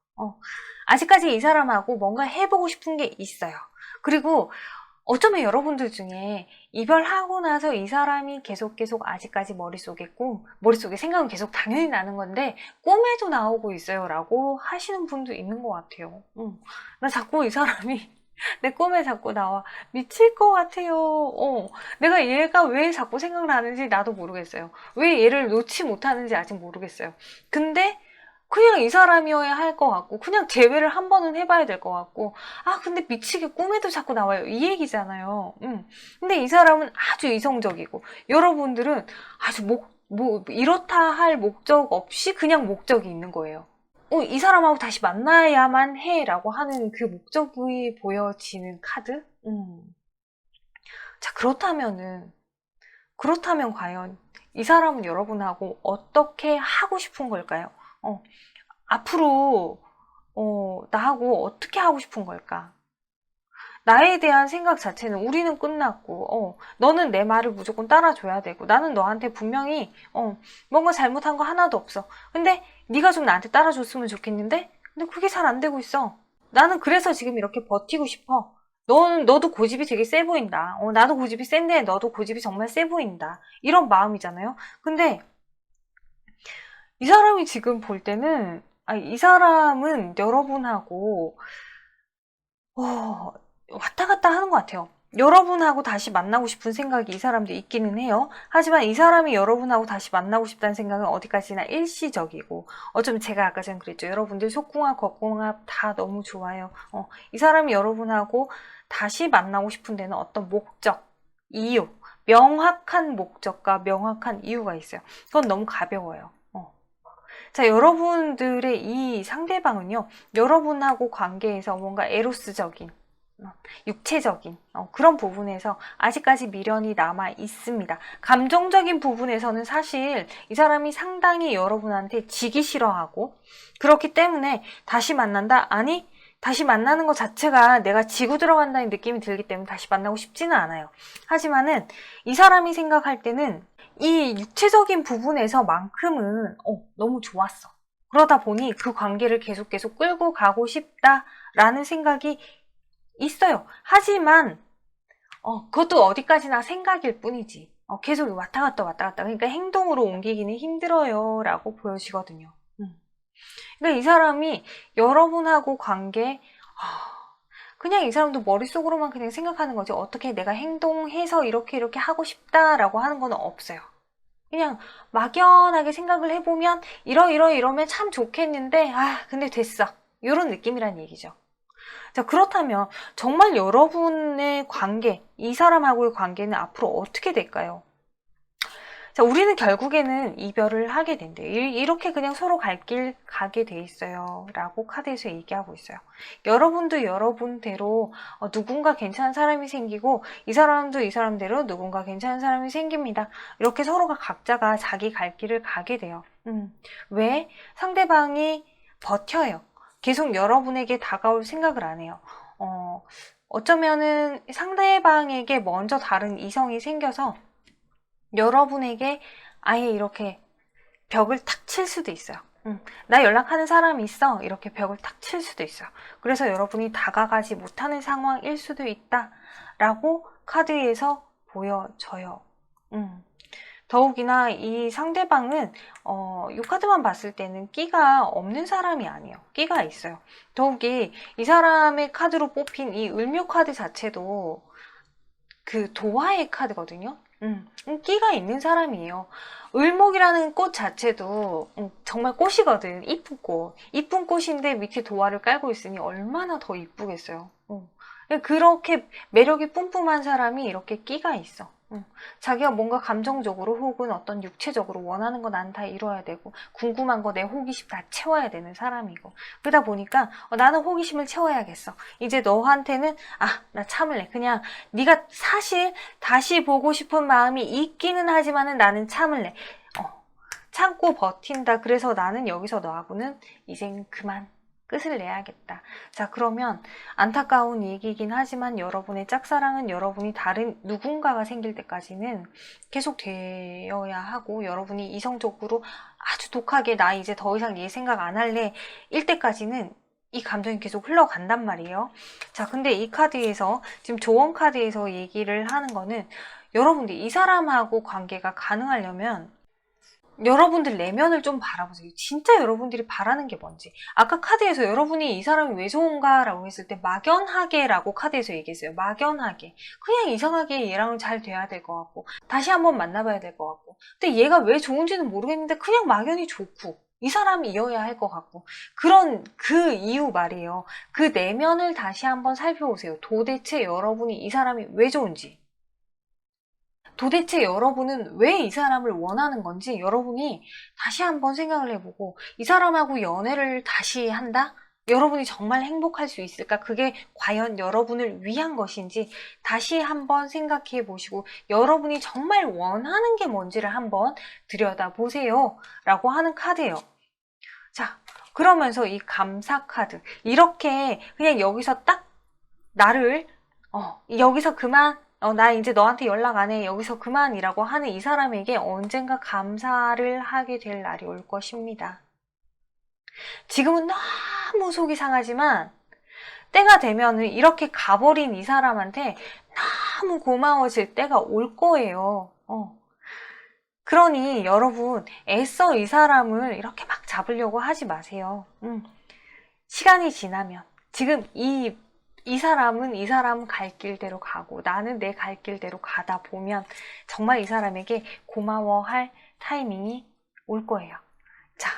아직까지 이 사람하고 뭔가 해보고 싶은 게 있어요. 그리고 어쩌면 여러분들 중에 이별하고 나서 이 사람이 계속 아직까지 머릿속에 생각은 계속 당연히 나는 건데 꿈에도 나오고 있어요 라고 하시는 분도 있는 것 같아요. 나 자꾸 이 사람이 내 꿈에 자꾸 나와. 미칠 것 같아요. 내가 얘가 왜 자꾸 생각나는지 나도 모르겠어요. 왜 얘를 놓지 못하는지 아직 모르겠어요. 근데 그냥 이 사람이어야 할 것 같고 그냥 재회를 한 번은 해봐야 될 것 같고 근데 미치게 꿈에도 자꾸 나와요. 이 얘기잖아요. 근데 이 사람은 아주 이성적이고 여러분들은 아주 이렇다 할 목적 없이 그냥 목적이 있는 거예요. 이 사람하고 다시 만나야만 해 라고 하는 그 목적이 보여지는 카드? 자, 그렇다면 과연 이 사람은 여러분하고 어떻게 하고 싶은 걸까요? 앞으로 나하고 어떻게 하고 싶은 걸까? 나에 대한 생각 자체는 우리는 끝났고 너는 내 말을 무조건 따라줘야 되고 나는 너한테 분명히 뭔가 잘못한 거 하나도 없어. 근데 네가 좀 나한테 따라줬으면 좋겠는데 근데 그게 잘 안 되고 있어. 나는 그래서 지금 이렇게 버티고 싶어. 너도 고집이 되게 세 보인다. 나도 고집이 센데 너도 고집이 정말 세 보인다. 이런 마음이잖아요. 근데 이 사람이 지금 볼 때는 이 사람은 여러분하고 왔다 갔다 하는 것 같아요. 여러분하고 다시 만나고 싶은 생각이 이 사람도 있기는 해요. 하지만 이 사람이 여러분하고 다시 만나고 싶다는 생각은 어디까지나 일시적이고 어쩌면 제가 아까 전에 그랬죠. 여러분들 속궁합, 겉궁합 다 너무 좋아요. 이 사람이 여러분하고 다시 만나고 싶은 데는 어떤 목적, 이유, 명확한 목적과 명확한 이유가 있어요. 그건 너무 가벼워요. 자, 여러분들의 이 상대방은요, 여러분하고 관계에서 뭔가 에로스적인 육체적인 그런 부분에서 아직까지 미련이 남아 있습니다. 감정적인 부분에서는 사실 이 사람이 상당히 여러분한테 지기 싫어하고, 그렇기 때문에 다시 만난다? 아니, 다시 만나는 것 자체가 내가 지고 들어간다는 느낌이 들기 때문에 다시 만나고 싶지는 않아요. 하지만은 이 사람이 생각할 때는 이 육체적인 부분에서만큼은 너무 좋았어. 그러다 보니 그 관계를 계속 끌고 가고 싶다라는 생각이 있어요. 하지만 그것도 어디까지나 생각일 뿐이지. 계속 왔다 갔다. 그러니까 행동으로 옮기기는 힘들어요 라고 보여지거든요. 그러니까 이 사람이 여러분하고 관계, 그냥 이 사람도 머릿속으로만 그냥 생각하는 거지, 어떻게 내가 행동해서 이렇게 하고 싶다라고 하는 건 없어요. 그냥 막연하게 생각을 해보면 이러면 참 좋겠는데 근데 됐어, 이런 느낌이란 얘기죠. 자, 그렇다면 정말 여러분의 관계, 이 사람하고의 관계는 앞으로 어떻게 될까요? 자, 우리는 결국에는 이별을 하게 된대요. 이렇게 그냥 서로 갈 길 가게 돼 있어요 라고 카드에서 얘기하고 있어요. 여러분도 여러분대로 누군가 괜찮은 사람이 생기고, 이 사람도 이 사람대로 누군가 괜찮은 사람이 생깁니다. 이렇게 서로가 각자가 자기 갈 길을 가게 돼요. 왜? 상대방이 버텨요. 계속 여러분에게 다가올 생각을 안 해요. 어쩌면은 상대방에게 먼저 다른 이성이 생겨서 여러분에게 아예 이렇게 벽을 탁 칠 수도 있어요. 나 연락하는 사람이 있어, 이렇게 벽을 탁 칠 수도 있어요. 그래서 여러분이 다가가지 못하는 상황일 수도 있다 라고 카드에서 보여져요. 더욱이나 이 상대방은 이 카드만 봤을 때는 끼가 없는 사람이 아니에요. 끼가 있어요. 더욱이 이 사람의 카드로 뽑힌 이 을묘 카드 자체도 그 도화의 카드거든요. 끼가 있는 사람이에요. 을목이라는 꽃 자체도 정말 꽃이거든. 이쁜 꽃. 이쁜 꽃인데 밑에 도화를 깔고 있으니 얼마나 더 이쁘겠어요. 그렇게 매력이 뿜뿜한 사람이 이렇게 끼가 있어. 자기가 뭔가 감정적으로 혹은 어떤 육체적으로 원하는 거 난 다 이뤄야 되고, 궁금한 거 내 호기심 다 채워야 되는 사람이고, 그러다 보니까 나는 호기심을 채워야겠어. 이제 너한테는 나 참을래. 그냥 네가 사실 다시 보고 싶은 마음이 있기는 하지만은 나는 참을래. 참고 버틴다. 그래서 나는 여기서 너하고는 이젠 그만 끝을 내야겠다. 자, 그러면 안타까운 얘기긴 하지만 여러분의 짝사랑은 여러분이 다른 누군가가 생길 때까지는 계속 되어야 하고, 여러분이 이성적으로 아주 독하게 나 이제 더 이상 얘 생각 안 할래 일 때까지는 이 감정이 계속 흘러간단 말이에요. 자, 근데 이 카드에서, 지금 조언 카드에서 얘기를 하는 거는, 여러분들이 이 사람하고 관계가 가능하려면 여러분들 내면을 좀 바라보세요. 진짜 여러분들이 바라는 게 뭔지. 아까 카드에서 여러분이 이 사람이 왜 좋은가 라고 했을 때 막연하게 라고 카드에서 얘기했어요. 막연하게. 그냥 이상하게 얘랑은 잘 돼야 될 것 같고, 다시 한번 만나봐야 될 것 같고, 근데 얘가 왜 좋은지는 모르겠는데 그냥 막연히 좋고, 이 사람이 이어야 할 것 같고, 그런 그 이유 말이에요. 그 내면을 다시 한번 살펴보세요. 도대체 여러분이 이 사람이 왜 좋은지, 도대체 여러분은 왜 이 사람을 원하는 건지 여러분이 다시 한번 생각을 해보고, 이 사람하고 연애를 다시 한다? 여러분이 정말 행복할 수 있을까? 그게 과연 여러분을 위한 것인지 다시 한번 생각해 보시고, 여러분이 정말 원하는 게 뭔지를 한번 들여다보세요 라고 하는 카드예요. 자, 그러면서 이 감사 카드, 이렇게 그냥 여기서 딱 나를 여기서 그만, 나 이제 너한테 연락 안 해, 여기서 그만이라고 하는 이 사람에게 언젠가 감사를 하게 될 날이 올 것입니다. 지금은 너무 속이 상하지만 때가 되면은 이렇게 가버린 이 사람한테 너무 고마워질 때가 올 거예요. 그러니 여러분, 애써 이 사람을 이렇게 막 잡으려고 하지 마세요. 시간이 지나면, 지금 이 사람은 이 사람 갈 길대로 가고 나는 내 갈 길대로 가다 보면 정말 이 사람에게 고마워할 타이밍이 올 거예요. 자,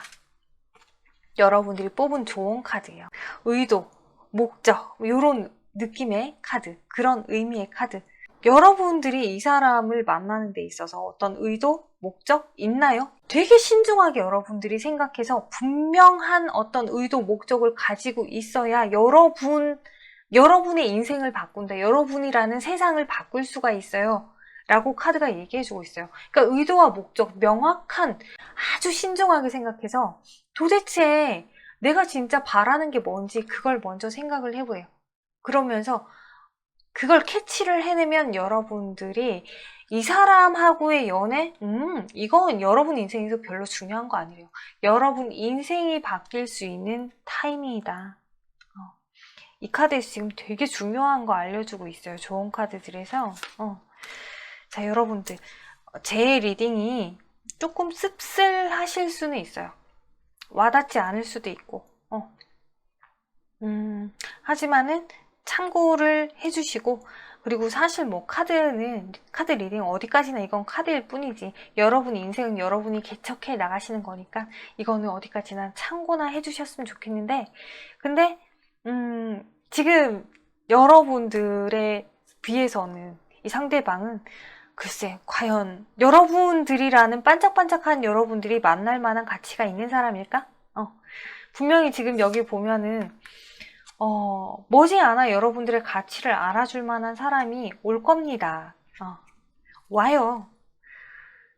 여러분들이 뽑은 조언 카드예요. 의도, 목적, 이런 느낌의 카드, 그런 의미의 카드. 여러분들이 이 사람을 만나는 데 있어서 어떤 의도, 목적 있나요? 되게 신중하게 여러분들이 생각해서 분명한 어떤 의도, 목적을 가지고 있어야 여러분 여러분의 인생을 바꾼다. 여러분이라는 세상을 바꿀 수가 있어요. 라고 카드가 얘기해주고 있어요. 그러니까 의도와 목적, 명확한, 아주 신중하게 생각해서 도대체 내가 진짜 바라는 게 뭔지 그걸 먼저 생각을 해보세요. 그러면서 그걸 캐치를 해내면 여러분들이 이 사람하고의 연애? 이건 여러분 인생에서 별로 중요한 거 아니에요. 여러분 인생이 바뀔 수 있는 타이밍이다. 이 카드에서 지금 되게 중요한 거 알려주고 있어요. 좋은 카드들에서. 자, 여러분들. 제 리딩이 조금 씁쓸하실 수는 있어요. 와닿지 않을 수도 있고. 하지만은 참고를 해주시고, 그리고 사실 뭐 카드 리딩 어디까지나 이건 카드일 뿐이지, 여러분 인생은 여러분이 개척해 나가시는 거니까 이거는 어디까지나 참고나 해주셨으면 좋겠는데, 근데 지금 여러분들에 비해서는 이 상대방은 글쎄 과연 여러분들이라는 반짝반짝한 여러분들이 만날 만한 가치가 있는 사람일까? 분명히 지금 여기 보면은 머지않아 여러분들의 가치를 알아줄 만한 사람이 올 겁니다. 와요.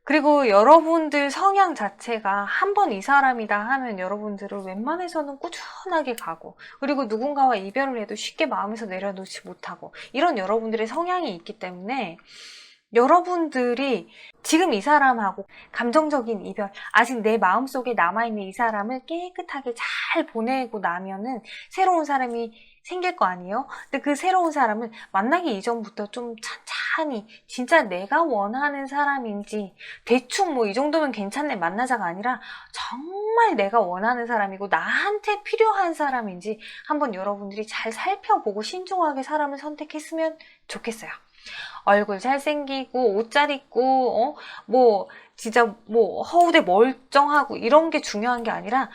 그리고 여러분들 성향 자체가 한 번 이 사람이다 하면 여러분들을 웬만해서는 꾸준하게 가고, 그리고 누군가와 이별을 해도 쉽게 마음에서 내려놓지 못하고, 이런 여러분들의 성향이 있기 때문에 여러분들이 지금 이 사람하고 감정적인 이별, 아직 내 마음속에 남아있는 이 사람을 깨끗하게 잘 보내고 나면은 새로운 사람이 생길 거 아니에요? 근데 그 새로운 사람을 만나기 이전부터 좀 찬찬히 진짜 내가 원하는 사람인지, 대충 뭐 이 정도면 괜찮네 만나자가 아니라 정말 내가 원하는 사람이고 나한테 필요한 사람인지 한번 여러분들이 잘 살펴보고 신중하게 사람을 선택했으면 좋겠어요. 얼굴 잘생기고 옷 잘 입고 뭐 진짜 뭐 허우대 멀쩡하고 이런 게 중요한 게 아니라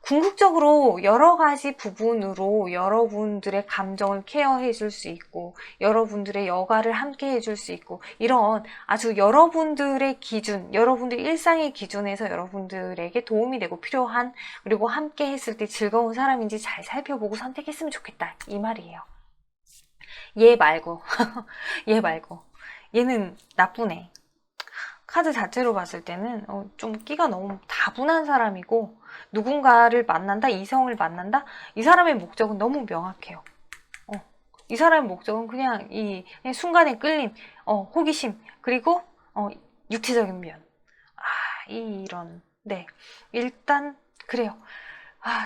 궁극적으로 여러 가지 부분으로 여러분들의 감정을 케어해 줄 수 있고, 여러분들의 여가를 함께 해줄 수 있고, 이런 아주 여러분들의 기준, 여러분들 일상의 기준에서 여러분들에게 도움이 되고 필요한, 그리고 함께 했을 때 즐거운 사람인지 잘 살펴보고 선택했으면 좋겠다, 이 말이에요. 얘 말고 얘 말고 얘는 나쁘네. 카드 자체로 봤을 때는 좀 끼가 너무 다분한 사람이고, 누군가를 만난다, 이성을 만난다, 이 사람의 목적은 너무 명확해요. 이 사람의 목적은 그냥 그냥 순간의 끌림, 호기심, 그리고 육체적인 면. 이런. 네, 일단 그래요.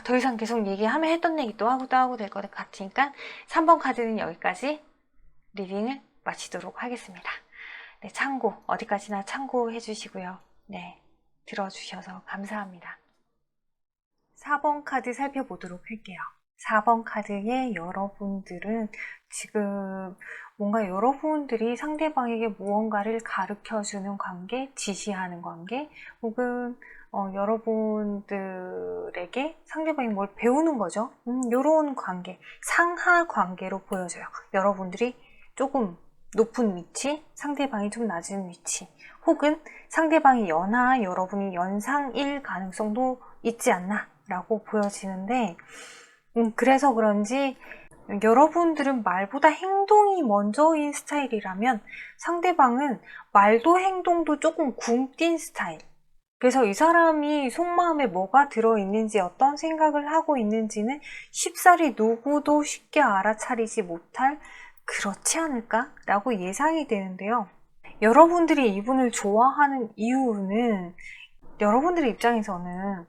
더 이상 계속 얘기하면 했던 얘기 또 하고 될 것 같으니까 3번 카드는 여기까지 리딩을 마치도록 하겠습니다. 네, 참고, 어디까지나 참고해 주시고요. 네, 들어주셔서 감사합니다. 4번 카드 살펴보도록 할게요. 4번 카드의 여러분들은 지금 뭔가 여러분들이 상대방에게 무언가를 가르쳐주는 관계, 지시하는 관계, 혹은 여러분들에게 상대방이 뭘 배우는 거죠. 이런 관계, 상하 관계로 보여져요. 여러분들이 조금 높은 위치, 상대방이 좀 낮은 위치, 혹은 상대방이 연하, 여러분이 연상일 가능성도 있지 않나 라고 보여지는데, 그래서 그런지 여러분들은 말보다 행동이 먼저인 스타일이라면 상대방은 말도 행동도 조금 굼뛴 스타일. 그래서 이 사람이 속마음에 뭐가 들어있는지, 어떤 생각을 하고 있는지는 쉽사리 누구도 쉽게 알아차리지 못할, 그렇지 않을까? 라고 예상이 되는데요. 여러분들이 이분을 좋아하는 이유는 여러분들의 입장에서는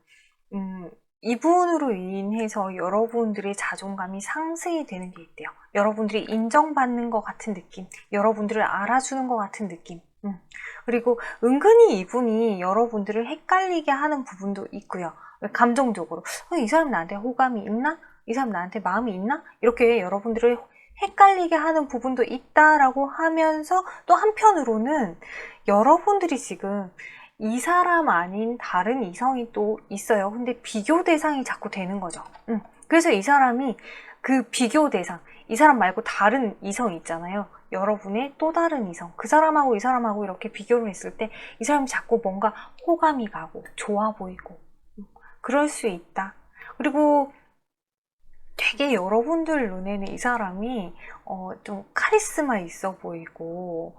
이분으로 인해서 여러분들의 자존감이 상승이 되는 게 있대요. 여러분들이 인정받는 것 같은 느낌, 여러분들을 알아주는 것 같은 느낌. 그리고 은근히 이분이 여러분들을 헷갈리게 하는 부분도 있고요. 감정적으로 이 사람 나한테 호감이 있나? 이 사람 나한테 마음이 있나? 이렇게 여러분들을 헷갈리게 하는 부분도 있다라고 하면서, 또 한편으로는 여러분들이 지금 이 사람 아닌 다른 이성이 또 있어요. 근데 비교 대상이 자꾸 되는 거죠. 그래서 이 사람이 그 비교 대상, 이 사람 말고 다른 이성 있잖아요. 여러분의 또 다른 이성, 그 사람하고 이 사람하고 이렇게 비교를 했을 때 이 사람이 자꾸 뭔가 호감이 가고 좋아 보이고 그럴 수 있다. 그리고 되게 여러분들 눈에는 이 사람이 좀 카리스마 있어 보이고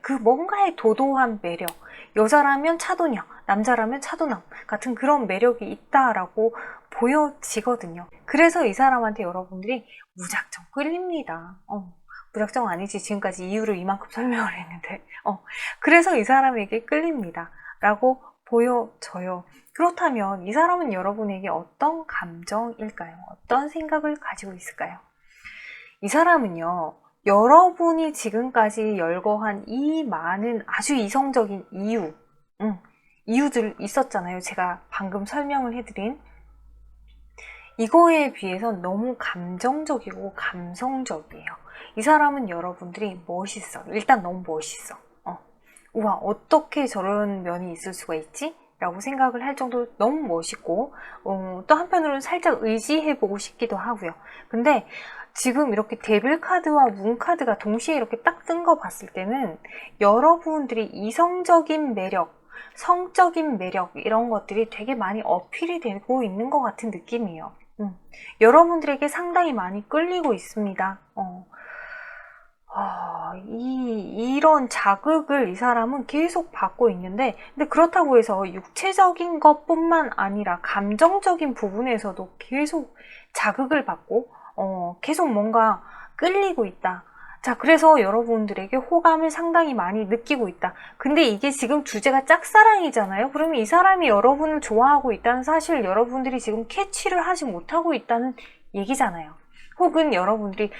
그 뭔가의 도도한 매력, 여자라면 차도녀, 남자라면 차도남 같은 그런 매력이 있다라고 보여지거든요. 그래서 이 사람한테 여러분들이 무작정 끌립니다. 무작정 아니지, 지금까지 이유를 이만큼 설명을 했는데 그래서 이 사람에게 끌립니다 라고 보여져요. 그렇다면 이 사람은 여러분에게 어떤 감정일까요? 어떤 생각을 가지고 있을까요? 이 사람은요, 여러분이 지금까지 열거한 이 많은 아주 이성적인 이유들 있었잖아요. 제가 방금 설명을 해드린 이거에 비해선 너무 감정적이고 감성적이에요. 이 사람은 여러분들이 멋있어. 일단 너무 멋있어. 우와, 어떻게 저런 면이 있을 수가 있지? 라고 생각을 할 정도로 너무 멋있고 또 한편으로는 살짝 의지해보고 싶기도 하고요. 근데 지금 이렇게 데빌 카드와 문 카드가 동시에 이렇게 딱 뜬 거 봤을 때는 여러분들이 이성적인 매력, 성적인 매력 이런 것들이 되게 많이 어필이 되고 있는 것 같은 느낌이에요. 여러분들에게 상당히 많이 끌리고 있습니다. 이런 자극을 이 사람은 계속 받고 있는데, 근데 그렇다고 해서 육체적인 것뿐만 아니라 감정적인 부분에서도 계속 자극을 받고, 계속 뭔가 끌리고 있다. 자, 그래서 여러분들에게 호감을 상당히 많이 느끼고 있다. 근데 이게 지금 주제가 짝사랑이잖아요? 그러면 이 사람이 여러분을 좋아하고 있다는 사실 여러분들이 지금 캐치를 하지 못하고 있다는 얘기잖아요. 혹은 여러분들이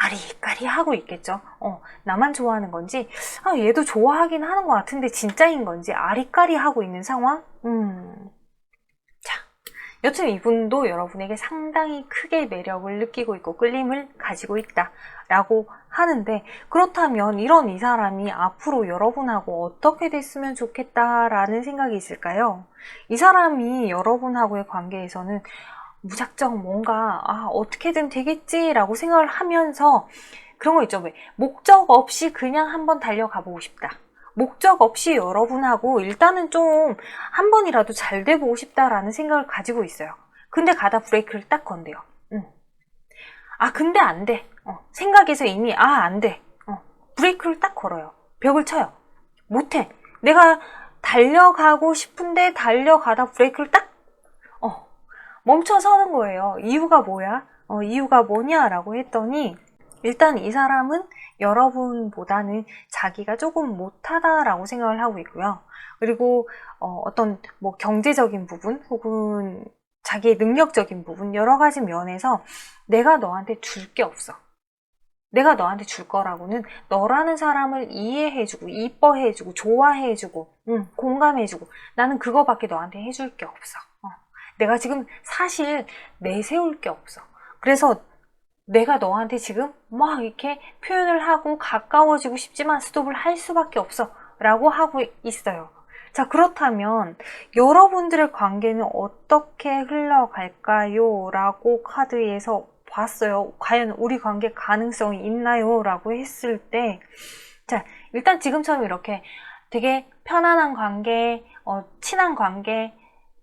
아리까리 하고 있겠죠. 나만 좋아하는 건지, 얘도 좋아하긴 하는 것 같은데 진짜인 건지 아리까리 하고 있는 상황? 자, 여튼 이분도 여러분에게 상당히 크게 매력을 느끼고 있고 끌림을 가지고 있다라고 하는데, 그렇다면 이런 이 사람이 앞으로 여러분하고 어떻게 됐으면 좋겠다라는 생각이 있을까요? 이 사람이 여러분하고의 관계에서는 무작정 뭔가 어떻게든 되겠지라고 생각을 하면서 그런 거 있죠. 왜 목적 없이 그냥 한번 달려가 보고 싶다. 목적 없이 여러분하고 일단은 좀 한 번이라도 잘 돼보고 싶다라는 생각을 가지고 있어요. 근데 가다 브레이크를 딱 건대요. 근데 안 돼. 생각에서 이미 안 돼. 브레이크를 딱 걸어요. 벽을 쳐요. 못해. 내가 달려가고 싶은데 달려가다 브레이크를 딱 멈춰서는 거예요. 이유가 뭐야? 이유가 뭐냐라고 했더니 일단 이 사람은 여러분보다는 자기가 조금 못하다라고 생각을 하고 있고요. 그리고 어떤 뭐 경제적인 부분 혹은 자기의 능력적인 부분 여러 가지 면에서 내가 너한테 줄 게 없어. 내가 너한테 줄 거라고는 너라는 사람을 이해해주고 이뻐해주고 좋아해주고 공감해주고 나는 그거밖에 너한테 해줄 게 없어. 내가 지금 사실 내세울 게 없어. 그래서 내가 너한테 지금 막 이렇게 표현을 하고 가까워지고 싶지만 스톱을 할 수밖에 없어 라고 하고 있어요. 자, 그렇다면 여러분들의 관계는 어떻게 흘러갈까요? 라고 카드에서 봤어요. 과연 우리 관계 가능성이 있나요? 라고 했을 때, 자, 일단 지금처럼 이렇게 되게 편안한 관계, 친한 관계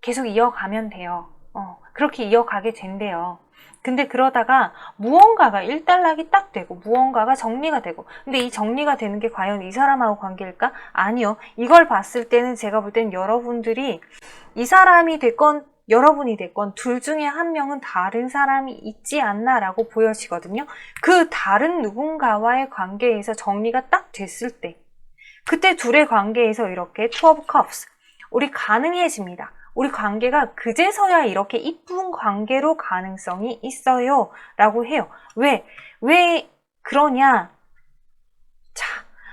계속 이어가면 돼요. 그렇게 이어가게 된대요. 근데 그러다가 무언가가 일단락이 딱 되고 무언가가 정리가 되고, 근데 이 정리가 되는 게 과연 이 사람하고 관계일까? 아니요. 이걸 봤을 때는 제가 볼 때는 여러분들이 이 사람이 됐건 여러분이 됐건 둘 중에 한 명은 다른 사람이 있지 않나라고 보여지거든요. 그 다른 누군가와의 관계에서 정리가 딱 됐을 때, 그때 둘의 관계에서 이렇게 Two of Cups, 우리 가능해집니다. 우리 관계가 그제서야 이렇게 이쁜 관계로 가능성이 있어요 라고 해요. 왜 그러냐? 자,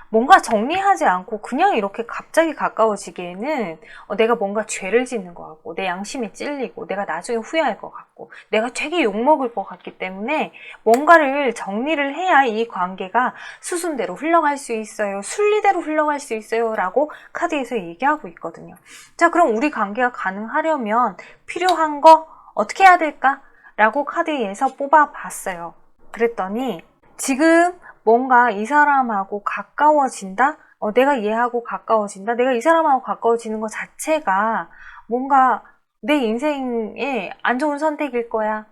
뭔가 정리하지 않고 그냥 이렇게 갑자기 가까워지기에는 내가 뭔가 죄를 짓는 것 같고 내 양심이 찔리고 내가 나중에 후회할 것 같고 내가 되게 욕먹을 것 같기 때문에 뭔가를 정리를 해야 이 관계가 수순대로 흘러갈 수 있어요. 순리대로 흘러갈 수 있어요 라고 카드에서 얘기하고 있거든요. 자, 그럼 우리 관계가 가능하려면 필요한 거 어떻게 해야 될까? 라고 카드에서 뽑아봤어요. 그랬더니 지금 뭔가 이 사람하고 가까워진다? 내가 얘하고 가까워진다? 내가 이 사람하고 가까워지는 것 자체가 뭔가 내 인생에 안 좋은 선택일 거야.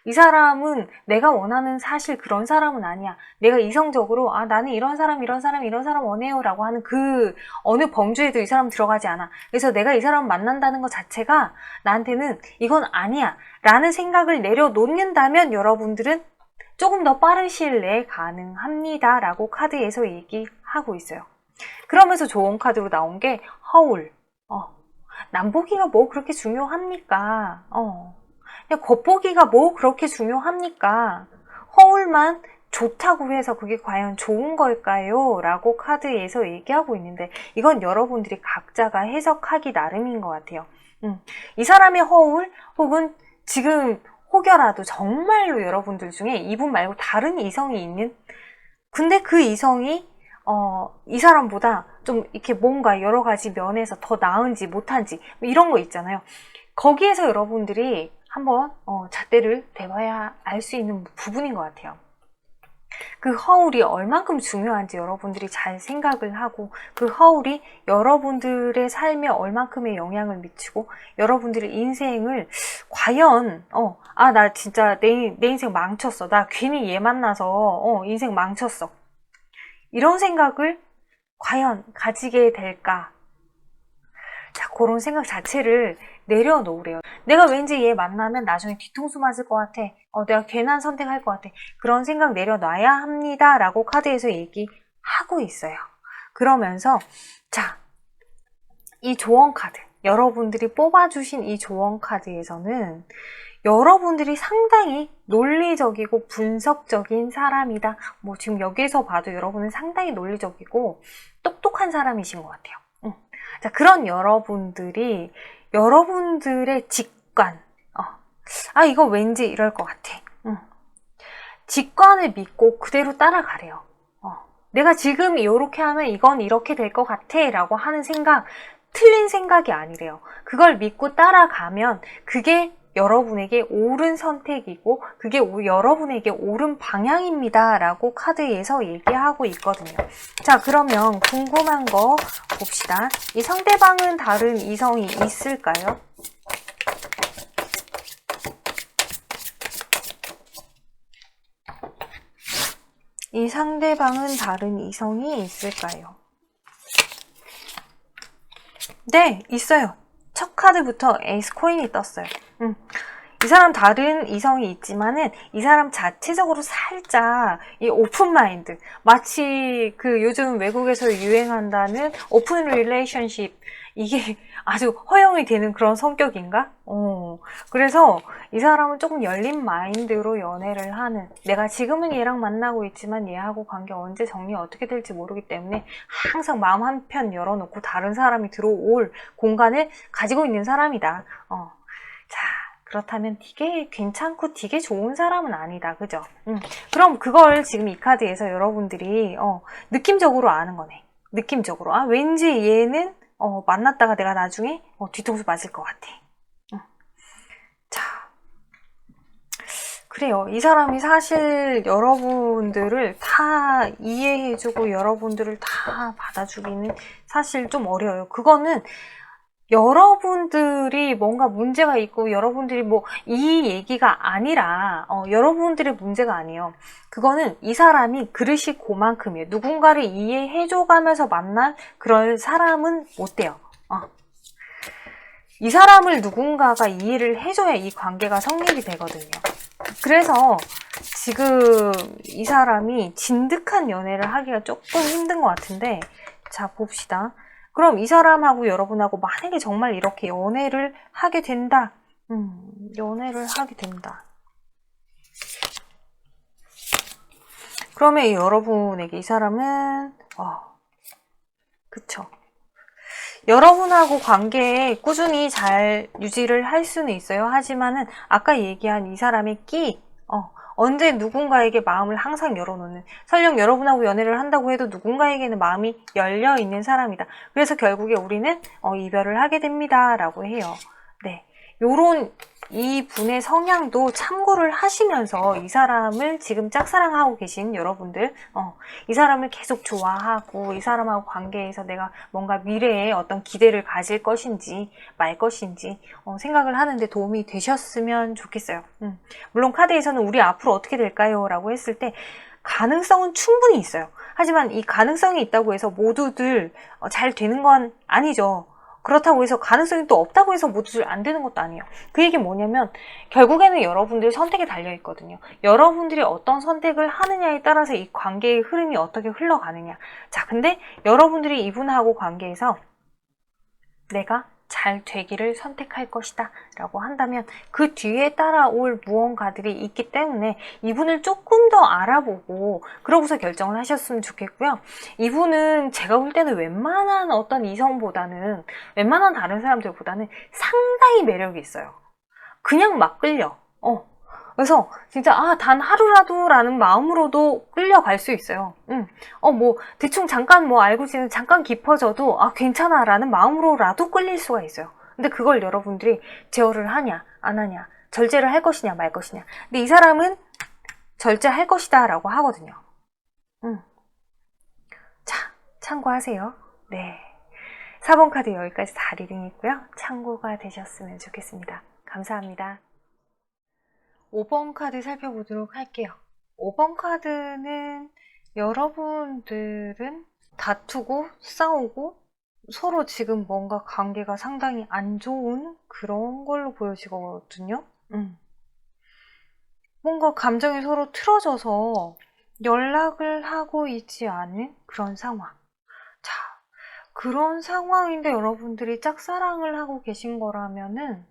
이 사람은 내가 원하는 사실 그런 사람은 아니야. 내가 이성적으로 나는 이런 사람 원해요 라고 하는 그 어느 범주에도 이 사람 들어가지 않아. 그래서 내가 이 사람 만난다는 것 자체가 나한테는 이건 아니야 라는 생각을 내려놓는다면 여러분들은 조금 더 빠른 시일 내에 가능합니다 라고 카드에서 얘기하고 있어요. 그러면서 좋은 카드로 나온 게 허울. 남보기가 뭐 그렇게 중요합니까? 그냥 겉보기가 뭐 그렇게 중요합니까? 허울만 좋다고 해서 그게 과연 좋은 걸까요? 라고 카드에서 얘기하고 있는데 이건 여러분들이 각자가 해석하기 나름인 것 같아요. 이 사람의 허울 혹은 지금 혹여라도 정말로 여러분들 중에 이분 말고 다른 이성이 있는 근데 그 이성이 이 사람보다 좀 이렇게 뭔가 여러 가지 면에서 더 나은지 못한지 이런 거 있잖아요. 거기에서 여러분들이 한번 잣대를 대봐야 알 수 있는 부분인 것 같아요. 그 허울이 얼만큼 중요한지 여러분들이 잘 생각을 하고 그 허울이 여러분들의 삶에 얼만큼의 영향을 미치고 여러분들의 인생을 과연 나 진짜 내 인생 망쳤어. 나 괜히 얘 만나서 인생 망쳤어. 이런 생각을 과연 가지게 될까? 자, 그런 생각 자체를 내려놓으래요. 내가 왠지 얘 만나면 나중에 뒤통수 맞을 것 같아. 내가 괜한 선택할 것 같아. 그런 생각 내려놔야 합니다. 라고 카드에서 얘기하고 있어요. 그러면서 자, 이 조언 카드, 여러분들이 뽑아주신 이 조언 카드에서는 여러분들이 상당히 논리적이고 분석적인 사람이다. 뭐 지금 여기서 봐도 여러분은 상당히 논리적이고 똑똑한 사람이신 것 같아요. 자, 그런 여러분들이 여러분들의 직관, 이거 왠지 이럴 것 같아. 직관을 믿고 그대로 따라가래요. 내가 지금 이렇게 하면 이건 이렇게 될 것 같아 라고 하는 생각, 틀린 생각이 아니래요. 그걸 믿고 따라가면 그게 여러분에게 옳은 선택이고 그게 여러분에게 옳은 방향입니다 라고 카드에서 얘기하고 있거든요. 자, 그러면 궁금한 거 봅시다. 이 상대방은 다른 이성이 있을까요? 이 상대방은 다른 이성이 있을까요? 네, 있어요. 첫 카드부터 에이스 코인이 떴어요. 이 사람 다른 이성이 있지만은 이 사람 자체적으로 살짝 이 오픈 마인드, 마치 그 요즘 외국에서 유행한다는 오픈 릴레이션십, 이게 아주 허용이 되는 그런 성격인가? 그래서 이 사람은 조금 열린 마인드로 연애를 하는, 내가 지금은 얘랑 만나고 있지만 얘하고 관계 언제 정리 어떻게 될지 모르기 때문에 항상 마음 한편 열어놓고 다른 사람이 들어올 공간을 가지고 있는 사람이다. 자, 그렇다면 되게 괜찮고 되게 좋은 사람은 아니다. 그죠? 그럼 그걸 지금 이 카드에서 여러분들이 느낌적으로 아는 거네. 느낌적으로. 왠지 얘는 만났다가 내가 나중에 뒤통수 맞을 것 같아. 자, 그래요. 이 사람이 사실 여러분들을 다 이해해주고 여러분들을 다 받아주기는 사실 좀 어려워요. 그거는 여러분들이 뭔가 문제가 있고 여러분들이 뭐 이 얘기가 아니라 여러분들의 문제가 아니에요. 그거는 이 사람이 그릇이 그만큼이에요. 누군가를 이해해줘가면서 만날 그럴 사람은 못 돼요. 이 사람을 누군가가 이해를 해줘야 이 관계가 성립이 되거든요. 그래서 지금 이 사람이 진득한 연애를 하기가 조금 힘든 것 같은데, 자, 봅시다. 그럼 이 사람하고 여러분하고 만약에 정말 이렇게 연애를 하게 된다. 연애를 하게 된다. 그러면 여러분에게 이 사람은 그쵸. 여러분하고 관계에 꾸준히 잘 유지를 할 수는 있어요. 하지만은 아까 얘기한 이 사람의 끼, 언제 누군가에게 마음을 항상 열어놓는, 설령 여러분하고 연애를 한다고 해도 누군가에게는 마음이 열려있는 사람이다. 그래서 결국에 우리는 이별을 하게 됩니다 라고 해요. 네, 요런 이 분의 성향도 참고를 하시면서 이 사람을 지금 짝사랑하고 계신 여러분들, 이 사람을 계속 좋아하고 이 사람하고 관계에서 내가 뭔가 미래에 어떤 기대를 가질 것인지 말 것인지 생각을 하는데 도움이 되셨으면 좋겠어요. 물론 카드에서는 우리 앞으로 어떻게 될까요? 라고 했을 때 가능성은 충분히 있어요. 하지만 이 가능성이 있다고 해서 모두들 잘 되는 건 아니죠. 그렇다고 해서 가능성이 또 없다고 해서 모두들 안 되는 것도 아니에요. 그 얘기는 뭐냐면 결국에는 여러분들 선택에 달려 있거든요. 여러분들이 어떤 선택을 하느냐에 따라서 이 관계의 흐름이 어떻게 흘러가느냐. 자, 근데 여러분들이 이분하고 관계에서 내가 잘 되기를 선택할 것이다 라고 한다면 그 뒤에 따라올 무언가들이 있기 때문에 이분을 조금 더 알아보고 그러고서 결정을 하셨으면 좋겠고요. 이분은 제가 볼 때는 웬만한 어떤 이성보다는 웬만한 다른 사람들보다는 상당히 매력이 있어요. 그냥 막 끌려. 그래서 진짜 단 하루라도 라는 마음으로도 끌려갈 수 있어요. 뭐 대충 잠깐 뭐 알고 지내면 잠깐 깊어져도 괜찮아 라는 마음으로라도 끌릴 수가 있어요. 근데 그걸 여러분들이 제어를 하냐 안 하냐, 절제를 할 것이냐 말 것이냐. 근데 이 사람은 절제할 것이다 라고 하거든요. 자, 참고하세요. 네, 4번 카드 여기까지 다 리딩했고요. 참고가 되셨으면 좋겠습니다. 감사합니다. 5번 카드 살펴보도록 할게요. 5번 카드는 여러분들은 다투고 싸우고 서로 지금 뭔가 관계가 상당히 안 좋은 그런 걸로 보여지거든요. 뭔가 감정이 서로 틀어져서 연락을 하고 있지 않은 그런 상황. 자, 그런 상황인데 여러분들이 짝사랑을 하고 계신 거라면은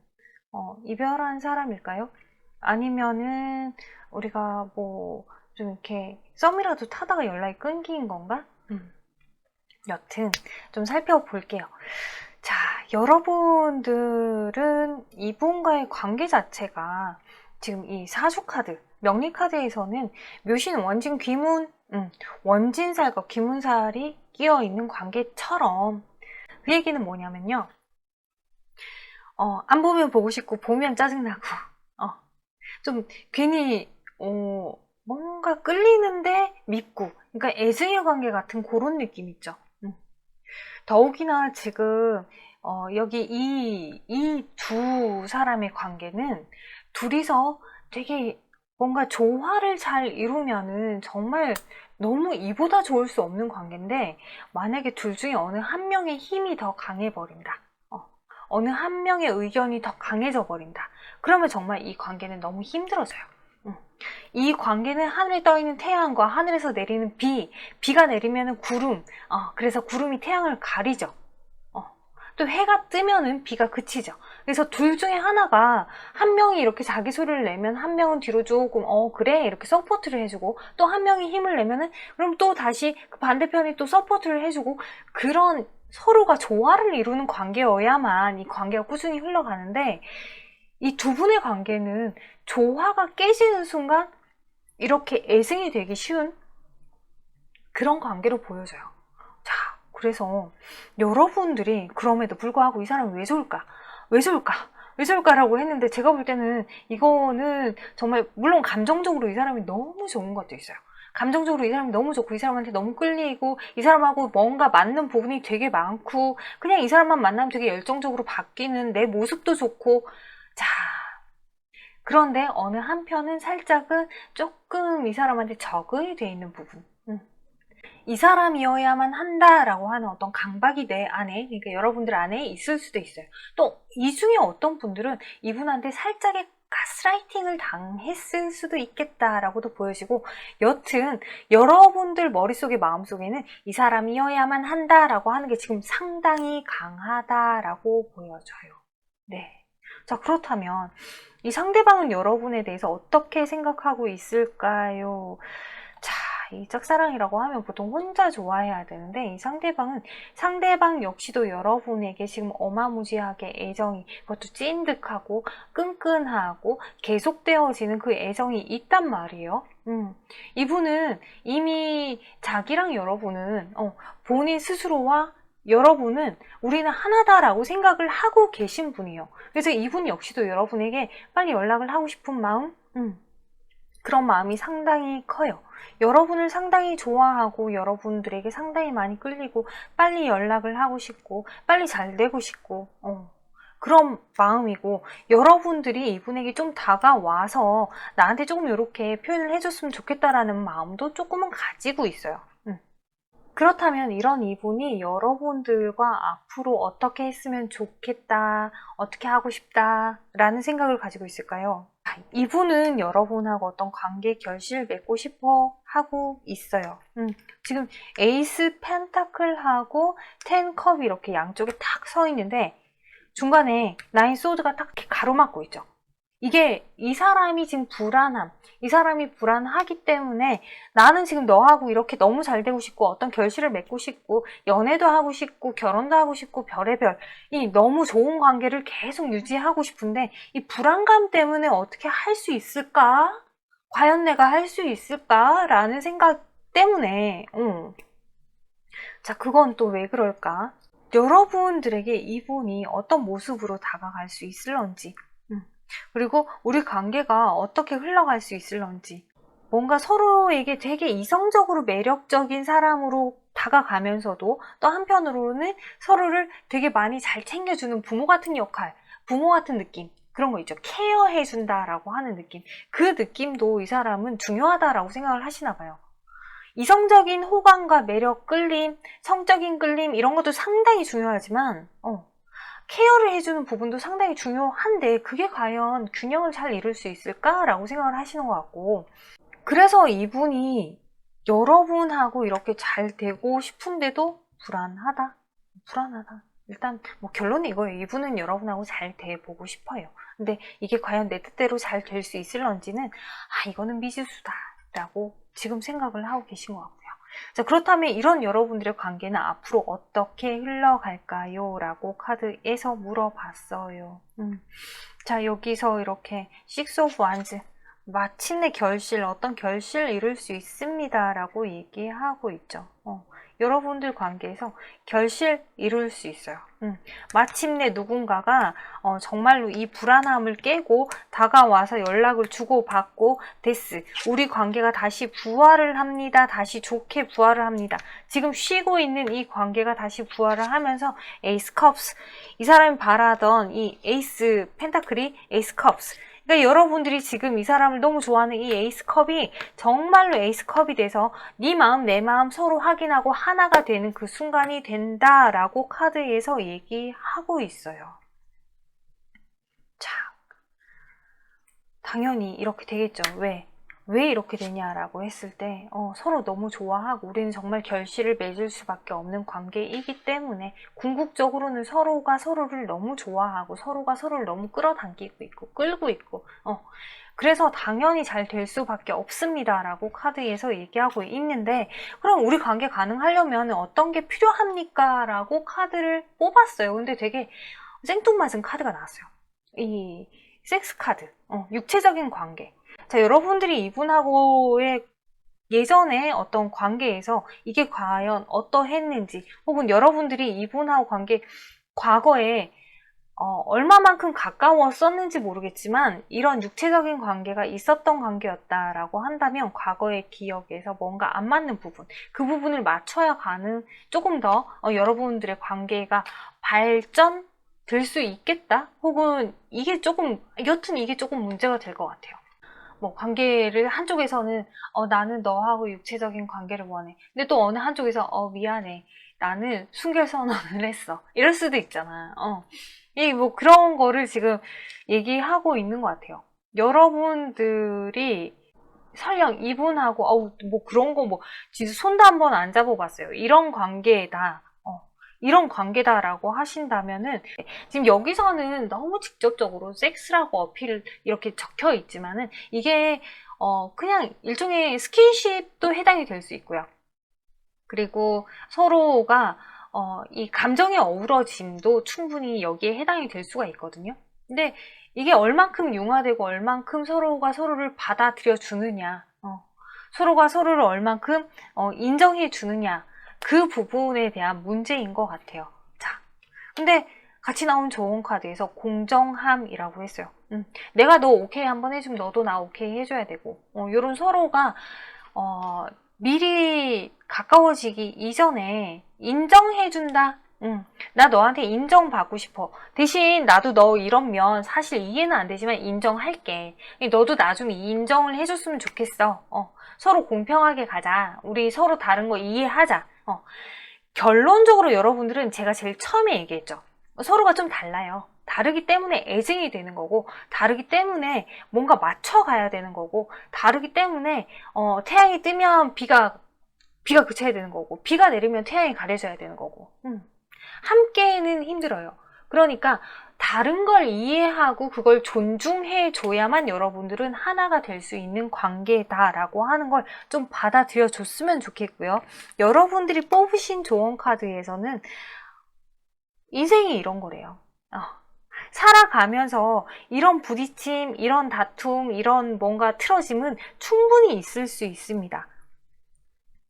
이별한 사람일까요? 아니면은 우리가 뭐 좀 이렇게 썸이라도 타다가 연락이 끊긴 건가? 여튼 좀 살펴볼게요. 자, 여러분들은 이분과의 관계 자체가 지금 이 사주 카드, 명리 카드에서는 묘신, 원진, 귀문, 원진살과 귀문살이 끼어 있는 관계처럼 그 얘기는 뭐냐면요. 안 보면 보고 싶고 보면 짜증나고 좀 괜히 뭔가 끌리는데 밉고, 그러니까 애증의 관계 같은 그런 느낌 있죠. 더욱이나 지금 여기 이 두 사람의 관계는 둘이서 되게 뭔가 조화를 잘 이루면은 정말 너무 이보다 좋을 수 없는 관계인데, 만약에 둘 중에 어느 한 명의 힘이 더 강해버린다, 어느 한 명의 의견이 더 강해져 버린다, 그러면 정말 이 관계는 너무 힘들어져요. 이 관계는 하늘에 떠있는 태양과 하늘에서 내리는 비가 내리면 구름, 그래서 구름이 태양을 가리죠. 또 해가 뜨면은 비가 그치죠. 그래서 둘 중에 하나가, 한 명이 이렇게 자기 소리를 내면 한 명은 뒤로 조금 그래 이렇게 서포트를 해주고, 또 한 명이 힘을 내면은 그럼 또 다시 그 반대편이 또 서포트를 해주고, 그런 서로가 조화를 이루는 관계여야만 이 관계가 꾸준히 흘러가는데, 이 두 분의 관계는 조화가 깨지는 순간 이렇게 애승이 되기 쉬운 그런 관계로 보여져요. 자, 그래서 여러분들이 그럼에도 불구하고 이 사람이 왜 좋을까? 왜 좋을까? 왜 좋을까라고 했는데, 제가 볼 때는 이거는 정말, 물론 감정적으로 이 사람이 너무 좋은 것도 있어요. 감정적으로 이 사람이 너무 좋고 이 사람한테 너무 끌리고 이 사람하고 뭔가 맞는 부분이 되게 많고, 그냥 이 사람만 만나면 되게 열정적으로 바뀌는 내 모습도 좋고. 자, 그런데 어느 한편은 살짝은 조금 이 사람한테 적응이 돼 있는 부분, 이 사람이어야만 한다라고 하는 어떤 강박이 내 안에, 그러니까 여러분들 안에 있을 수도 있어요. 또 이 중에 어떤 분들은 이분한테 살짝의 가스라이팅을 당했을 수도 있겠다라고도 보여지고, 여튼 여러분들 머릿속에 마음속에는 이 사람이어야만 한다라고 하는 게 지금 상당히 강하다라고 보여져요. 네. 자, 그렇다면 이 상대방은 여러분에 대해서 어떻게 생각하고 있을까요? 자, 이 짝사랑이라고 하면 보통 혼자 좋아해야 되는데, 이 상대방 역시도 여러분에게 지금 어마무지하게 애정이, 그것도 찐득하고 끈끈하고 계속되어지는 그 애정이 있단 말이에요. 이분은 이미 자기랑 여러분은 본인 스스로와 여러분은 우리는 하나다라고 생각을 하고 계신 분이에요. 그래서 이분 역시도 여러분에게 빨리 연락을 하고 싶은 마음, 그런 마음이 상당히 커요. 여러분을 상당히 좋아하고 여러분들에게 상당히 많이 끌리고 빨리 연락을 하고 싶고 빨리 잘 되고 싶고 그런 마음이고, 여러분들이 이분에게 좀 다가와서 나한테 조금 이렇게 표현을 해줬으면 좋겠다라는 마음도 조금은 가지고 있어요. 그렇다면 이런 이분이 여러분들과 앞으로 어떻게 했으면 좋겠다, 어떻게 하고 싶다 라는 생각을 가지고 있을까요? 이분은 여러분하고 어떤 관계 결실을 맺고 싶어 하고 있어요. 지금 에이스 펜타클하고 10컵이 이렇게 양쪽에 탁 서 있는데 중간에 9 소드가 딱 이렇게 가로막고 있죠. 이게 이 사람이 지금 불안함, 이 사람이 불안하기 때문에 나는 지금 너하고 이렇게 너무 잘 되고 싶고 어떤 결실을 맺고 싶고 연애도 하고 싶고 결혼도 하고 싶고 별의별 이 너무 좋은 관계를 계속 유지하고 싶은데 이 불안감 때문에 어떻게 할 수 있을까? 과연 내가 할 수 있을까? 라는 생각 때문에 자, 그건 또 왜 그럴까? 여러분들에게 이분이 어떤 모습으로 다가갈 수 있을런지, 그리고 우리 관계가 어떻게 흘러갈 수 있을런지, 뭔가 서로에게 되게 이성적으로 매력적인 사람으로 다가가면서도 또 한편으로는 서로를 되게 많이 잘 챙겨주는 부모 같은 역할, 부모 같은 느낌, 그런 거 있죠. 케어해준다라고 하는 느낌. 그 느낌도 이 사람은 중요하다라고 생각을 하시나 봐요. 이성적인 호감과 매력, 끌림, 성적인 끌림 이런 것도 상당히 중요하지만 케어를 해주는 부분도 상당히 중요한데 그게 과연 균형을 잘 이룰 수 있을까라고 생각을 하시는 것 같고, 그래서 이분이 여러분하고 이렇게 잘 되고 싶은데도 불안하다. 일단 뭐 결론은 이거예요. 이분은 여러분하고 잘 돼보고 싶어요. 근데 이게 과연 내 뜻대로 잘 될 수 있을런지는 이거는 미지수다 라고 지금 생각을 하고 계신 것 같고요. 자, 그렇다면 이런 여러분들의 관계는 앞으로 어떻게 흘러갈까요? 라고 카드에서 물어봤어요. 자, 여기서 이렇게 Six of Wands, 마침내 결실, 어떤 결실을 이룰 수 있습니다 라고 얘기하고 있죠. 여러분들 관계에서 결실 이룰 수 있어요. 마침내 누군가가 정말로 이 불안함을 깨고 다가와서 연락을 주고받고 데스, 우리 관계가 다시 부활을 합니다. 다시 좋게 부활을 합니다. 지금 쉬고 있는 이 관계가 다시 부활을 하면서 에이스 컵스, 이 사람이 바라던 이 에이스 펜타클이 에이스 컵스, 그러니까 여러분들이 지금 이 사람을 너무 좋아하는 이 에이스컵이 정말로 에이스컵이 돼서 네 마음 내 마음 서로 확인하고 하나가 되는 그 순간이 된다라고 카드에서 얘기하고 있어요. 자, 당연히 이렇게 되겠죠. 왜 이렇게 되냐라고 했을 때 서로 너무 좋아하고 우리는 정말 결실을 맺을 수밖에 없는 관계이기 때문에 궁극적으로는 서로가 서로를 너무 좋아하고 서로가 서로를 너무 끌어당기고 있고 끌고 있고 그래서 당연히 잘 될 수밖에 없습니다 라고 카드에서 얘기하고 있는데, 그럼 우리 관계 가능하려면 어떤 게 필요합니까? 라고 카드를 뽑았어요. 근데 되게 생뚱맞은 카드가 나왔어요. 이 섹스 카드, 육체적인 관계. 자, 여러분들이 이분하고의 예전에 어떤 관계에서 이게 과연 어떠했는지, 혹은 여러분들이 이분하고 과거에 얼마만큼 가까웠었는지 모르겠지만 이런 육체적인 관계가 있었던 관계였다라고 한다면 과거의 기억에서 뭔가 안 맞는 부분, 그 부분을 맞춰야 가는 조금 더 여러분들의 관계가 발전될 수 있겠다, 혹은 여튼 이게 조금 문제가 될 것 같아요. 뭐 관계를 한쪽에서는 나는 너하고 육체적인 관계를 원해. 근데 또 어느 한쪽에서 미안해. 나는 순결 선언을 했어. 이럴 수도 있잖아. 뭐 그런 거를 지금 얘기하고 있는 것 같아요. 여러분들이 설령 이분하고 뭐 그런 거 진짜 손도 한번 안 잡아봤어요. 이런 관계다라고 하신다면은, 지금 여기서는 너무 직접적으로 섹스라고 어필을 이렇게 적혀 있지만은 이게 그냥 일종의 스킨십도 해당이 될 수 있고요. 그리고 서로가 이 감정의 어우러짐도 충분히 여기에 해당이 될 수가 있거든요. 근데 이게 얼만큼 융화되고 얼만큼 서로가 서로를 받아들여 주느냐, 서로가 서로를 얼만큼 인정해 주느냐, 그 부분에 대한 문제인 것 같아요. 자, 근데 같이 나온 좋은 카드에서 공정함이라고 했어요. 내가 너 오케이 한번 해주면 너도 나 오케이 해줘야 되고, 요런 서로가 미리 가까워지기 이전에 인정해준다. 나 너한테 인정받고 싶어. 대신 나도 너 이러면 사실 이해는 안 되지만 인정할게. 너도 나 좀 인정을 해줬으면 좋겠어. 서로 공평하게 가자. 우리 서로 다른 거 이해하자. 결론적으로 여러분들은 제가 제일 처음에 얘기했죠. 서로가 좀 달라요. 다르기 때문에 애증이 되는 거고, 다르기 때문에 뭔가 맞춰가야 되는 거고, 다르기 때문에 태양이 뜨면 비가 그쳐야 되는 거고, 비가 내리면 태양이 가려져야 되는 거고, 함께는 힘들어요. 그러니까 다른 걸 이해하고 그걸 존중해 줘야만 여러분들은 하나가 될 수 있는 관계다라고 하는 걸 좀 받아들여 줬으면 좋겠고요. 여러분들이 뽑으신 조언 카드에서는 인생이 이런 거래요. 살아가면서 이런 부딪힘, 이런 다툼, 이런 뭔가 틀어짐은 충분히 있을 수 있습니다.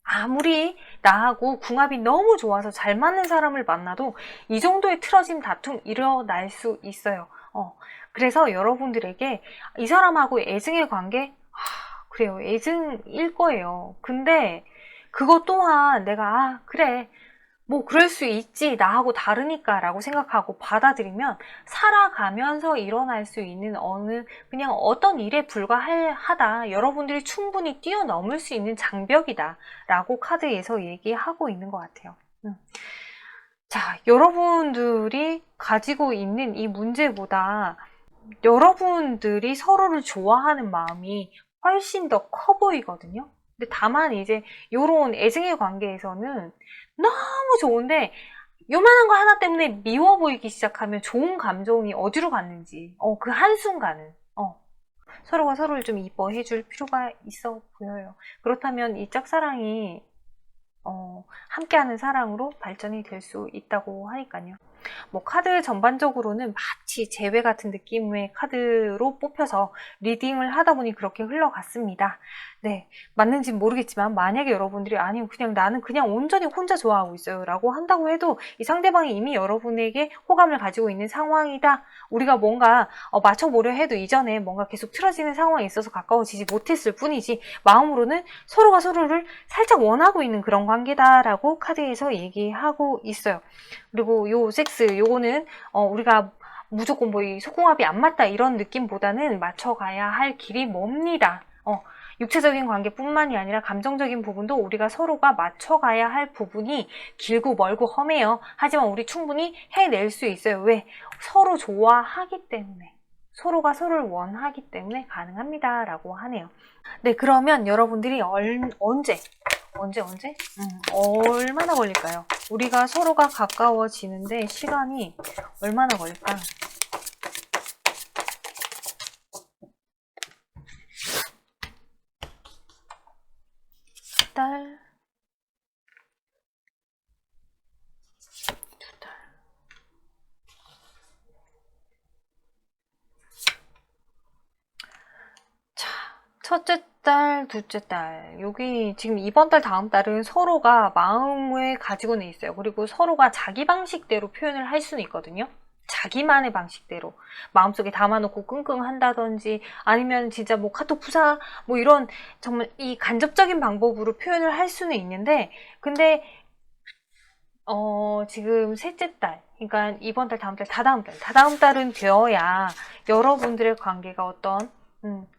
아무리 나하고 궁합이 너무 좋아서 잘 맞는 사람을 만나도 이 정도의 틀어짐, 다툼 일어날 수 있어요. 그래서 여러분들에게 이 사람하고 애증의 관계? 그래요. 애증일 거예요. 근데 그것 또한 내가 그래. 뭐 그럴 수 있지 나하고 다르니까 라고 생각하고 받아들이면 살아가면서 일어날 수 있는 그냥 어떤 일에 불과하다 여러분들이 충분히 뛰어넘을 수 있는 장벽이다 라고 카드에서 얘기하고 있는 것 같아요. 자, 여러분들이 가지고 있는 이 문제보다 여러분들이 서로를 좋아하는 마음이 훨씬 더 커 보이거든요. 근데 다만 이제 요런 애증의 관계에서는 너무 좋은데 요만한 거 하나 때문에 미워 보이기 시작하면 좋은 감정이 어디로 갔는지 그 한순간은 서로가 서로를 좀 이뻐해 줄 필요가 있어 보여요. 그렇다면 이 짝사랑이 함께하는 사랑으로 발전이 될 수 있다고 하니까요. 뭐 카드 전반적으로는 마치 재회 같은 느낌의 카드로 뽑혀서 리딩을 하다 보니 그렇게 흘러갔습니다. 네, 맞는지는 모르겠지만 만약에 여러분들이 아니 그냥 나는 그냥 온전히 혼자 좋아하고 있어요 라고 한다고 해도 이 상대방이 이미 여러분에게 호감을 가지고 있는 상황이다. 우리가 뭔가 맞춰보려 해도 이전에 뭔가 계속 틀어지는 상황이 있어서 가까워지지 못했을 뿐이지 마음으로는 서로가 서로를 살짝 원하고 있는 그런 관계다라고 카드에서 얘기하고 있어요. 그리고 요 섹스 요거는 우리가 무조건 뭐 이 속궁합이 안 맞다 이런 느낌보다는 맞춰가야 할 길이 멉니다. 육체적인 관계뿐만이 아니라 감정적인 부분도 우리가 서로가 맞춰가야 할 부분이 길고 멀고 험해요. 하지만 우리 충분히 해낼 수 있어요. 왜? 서로 좋아하기 때문에. 서로가 서로를 원하기 때문에 가능합니다. 라고 하네요. 네, 그러면 여러분들이 언제? 얼마나 걸릴까요? 우리가 서로가 가까워지는데 시간이 얼마나 걸릴까? 달, 두 달. 자, 첫째 달, 둘째 달. 여기 지금 이번 달, 다음 달은 서로가 마음을 가지고는 있어요. 그리고 서로가 자기 방식대로 표현을 할 수는 있거든요. 자기만의 방식대로 마음속에 담아놓고 끙끙 한다든지 아니면 진짜 뭐 카톡 부사 뭐 이런 정말 이 간접적인 방법으로 표현을 할 수는 있는데 근데 지금 셋째 달 그러니까 이번 달 다음 달 다다음 달은 되어야 여러분들의 관계가 어떤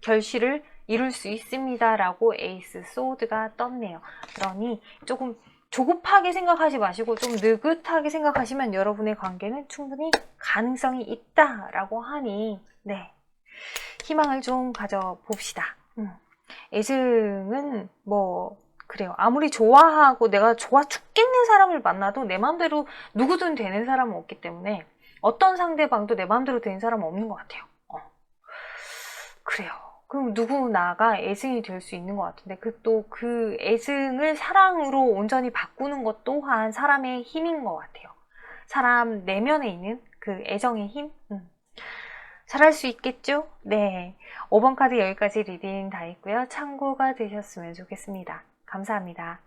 결실을 이룰 수 있습니다 라고 에이스 소드가 떴네요. 그러니 조금 조급하게 생각하지 마시고 좀 느긋하게 생각하시면 여러분의 관계는 충분히 가능성이 있다라고 하니 네 희망을 좀 가져봅시다. 애증은 뭐 그래요. 아무리 좋아하고 내가 좋아 죽겠는 사람을 만나도 내 마음대로 누구든 되는 사람은 없기 때문에 어떤 상대방도 내 마음대로 되는 사람은 없는 것 같아요. 그래요. 그럼 누구나가 애증이 될 수 있는 것 같은데 그 애증을 사랑으로 온전히 바꾸는 것 또한 사람의 힘인 것 같아요. 사람 내면에 있는 그 애정의 힘? 잘할 수 있겠죠? 네. 5번 카드 여기까지 리딩 다 했고요. 참고가 되셨으면 좋겠습니다. 감사합니다.